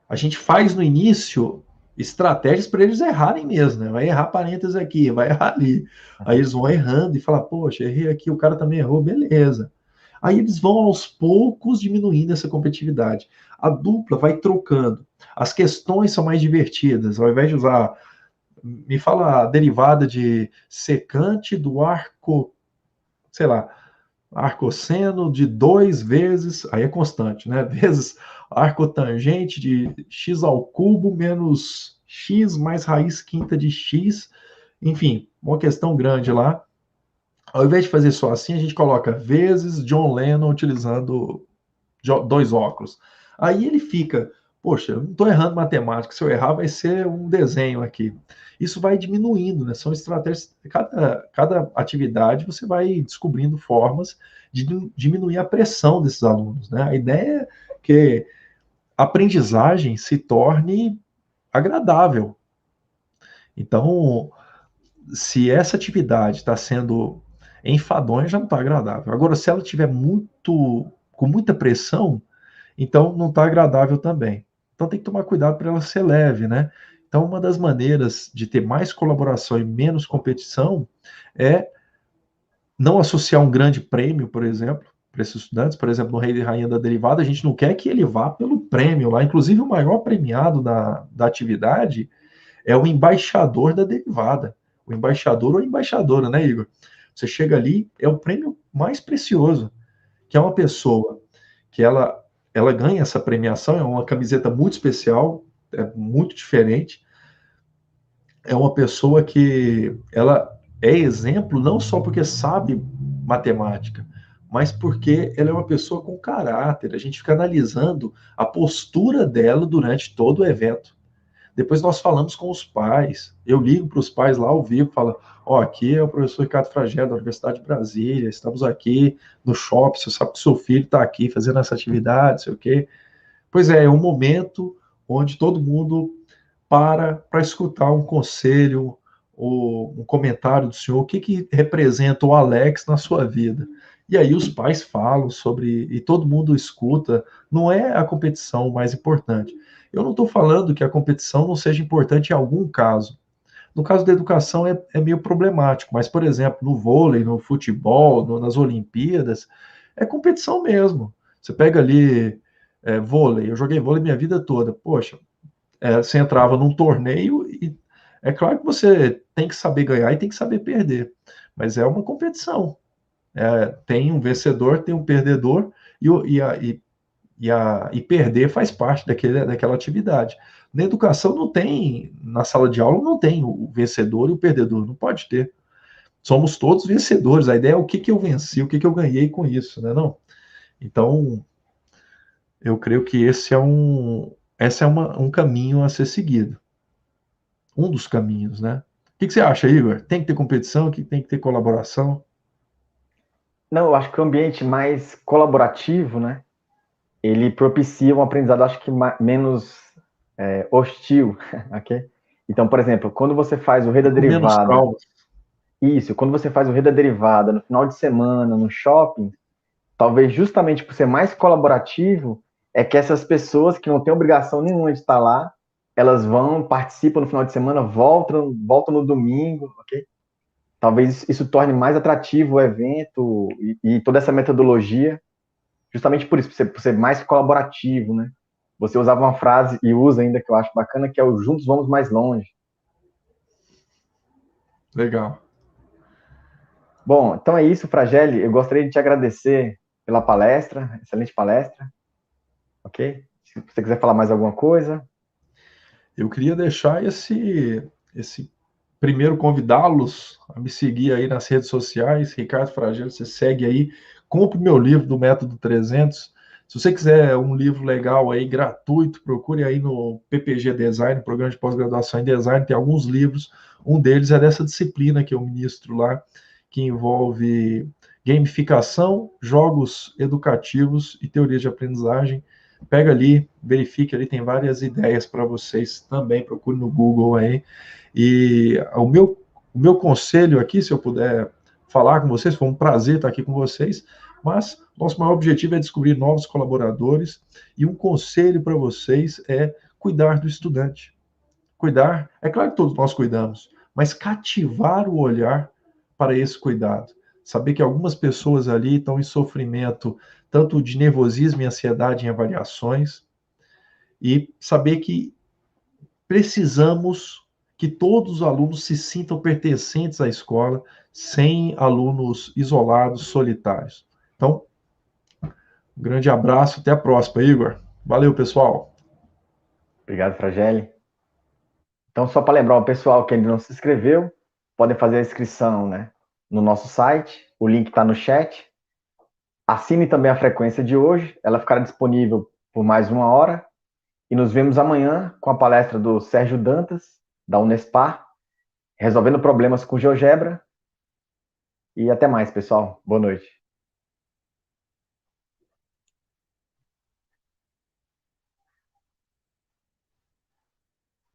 A gente faz no início estratégias para eles errarem mesmo, né? Vai errar parênteses aqui, vai errar ali. Aí eles vão errando e falam, poxa, errei aqui, o cara também errou, beleza. Aí eles vão aos poucos diminuindo essa competitividade. A dupla vai trocando. As questões são mais divertidas. Ao invés de usar, me fala a derivada de secante do arco, sei lá, arcosseno de 2 vezes, aí é constante, né? Vezes arcotangente de x ao cubo menos x mais raiz quinta de x. Enfim, uma questão grande lá. Ao invés de fazer só assim, a gente coloca vezes John Lennon utilizando dois óculos. Aí ele fica, poxa, eu não estou errando matemática, se eu errar vai ser um desenho aqui. Isso vai diminuindo, né? São estratégias, cada atividade você vai descobrindo formas de diminuir a pressão desses alunos, né? A ideia é que a aprendizagem se torne agradável. Então, se essa atividade está sendo enfadonha, já não está agradável. Agora, se ela tiver com muita pressão, então não está agradável também. Então tem que tomar cuidado para ela ser leve, né? Então, uma das maneiras de ter mais colaboração e menos competição é não associar um grande prêmio, por exemplo, para esses estudantes. Por exemplo, no Rei e Rainha da Derivada, a gente não quer que ele vá pelo prêmio lá. Inclusive, o maior premiado da atividade é o embaixador da derivada. O embaixador ou embaixadora, né, Igor? Você chega ali, é o prêmio mais precioso, que é uma pessoa que ela ganha essa premiação, é uma camiseta muito especial, é muito diferente. É uma pessoa que ela é exemplo não só porque sabe matemática, mas porque ela é uma pessoa com caráter. A gente fica analisando a postura dela durante todo o evento. Depois nós falamos com os pais. Eu ligo para os pais lá ao vivo, falo, ó, aqui é o professor Ricardo Fragé, da Universidade de Brasília, estamos aqui no shopping, você sabe que seu filho está aqui fazendo essa atividade, sei o quê. Pois é um momento onde todo mundo para escutar um conselho ou um comentário do senhor, o que representa o Alex na sua vida. E aí os pais falam sobre, e todo mundo escuta, não é a competição mais importante. Eu não estou falando que a competição não seja importante em algum caso. No caso da educação é meio problemático, mas, por exemplo, no vôlei, no futebol, nas Olimpíadas, é competição mesmo. Você pega ali vôlei, eu joguei vôlei minha vida toda. Poxa, você entrava num torneio e é claro que você tem que saber ganhar e tem que saber perder, mas é uma competição. Tem um vencedor, tem um perdedor, e perder faz parte daquela atividade. Na educação não tem, na sala de aula não tem o vencedor e o perdedor, não pode ter. Somos todos vencedores. A ideia é o que eu venci, o que eu ganhei com isso, né? Não? Então, eu creio que esse é um caminho a ser seguido. Um dos caminhos, né? O que você acha, Igor? Tem que ter competição, que tem que ter colaboração? Não, eu acho que o ambiente mais colaborativo, né? Ele propicia um aprendizado, acho que menos hostil, ok? Então, por exemplo, quando você faz o rei da Com menos derivada, traumas. isso, quando você faz o rei da derivada no final de semana, no shopping, talvez justamente por ser mais colaborativo, é que essas pessoas que não têm obrigação nenhuma de estar lá, elas vão, participam no final de semana, voltam no domingo, ok? Talvez isso torne mais atrativo o evento e toda essa metodologia, justamente por isso, por ser mais colaborativo, né? Você usava uma frase e usa ainda que eu acho bacana, que é o juntos vamos mais longe. Legal. Bom, então é isso, Fragelli. Eu gostaria de te agradecer pela palestra, excelente palestra, ok? Se você quiser falar mais alguma coisa. Eu queria deixar esse primeiro convidá-los a me seguir aí nas redes sociais, Ricardo Fragelo, você segue aí, compre meu livro do Método 300. Se você quiser um livro legal aí, gratuito, procure aí no PPG Design, Programa de Pós-Graduação em Design, tem alguns livros, um deles é dessa disciplina que eu ministro lá, que envolve gamificação, jogos educativos e teorias de aprendizagem. Pega ali, verifique ali, tem várias ideias para vocês também, procure no Google aí. E o meu conselho aqui, se eu puder falar com vocês, foi um prazer estar aqui com vocês, mas nosso maior objetivo é descobrir novos colaboradores e um conselho para vocês é cuidar do estudante. Cuidar, é claro que todos nós cuidamos, mas cativar o olhar para esse cuidado. Saber que algumas pessoas ali estão em sofrimento, tanto de nervosismo e ansiedade em avaliações, e saber que precisamos que todos os alunos se sintam pertencentes à escola, sem alunos isolados, solitários. Então, um grande abraço, até a próxima, Igor. Valeu, pessoal. Obrigado, Fragelli. Então, só para lembrar o pessoal que ainda não se inscreveu, podem fazer a inscrição, né, no nosso site, o link está no chat. Assine também a frequência de hoje, ela ficará disponível por mais 1 hora. E nos vemos amanhã com a palestra do Sérgio Dantas, da Unespar, resolvendo problemas com GeoGebra. E até mais, pessoal. Boa noite.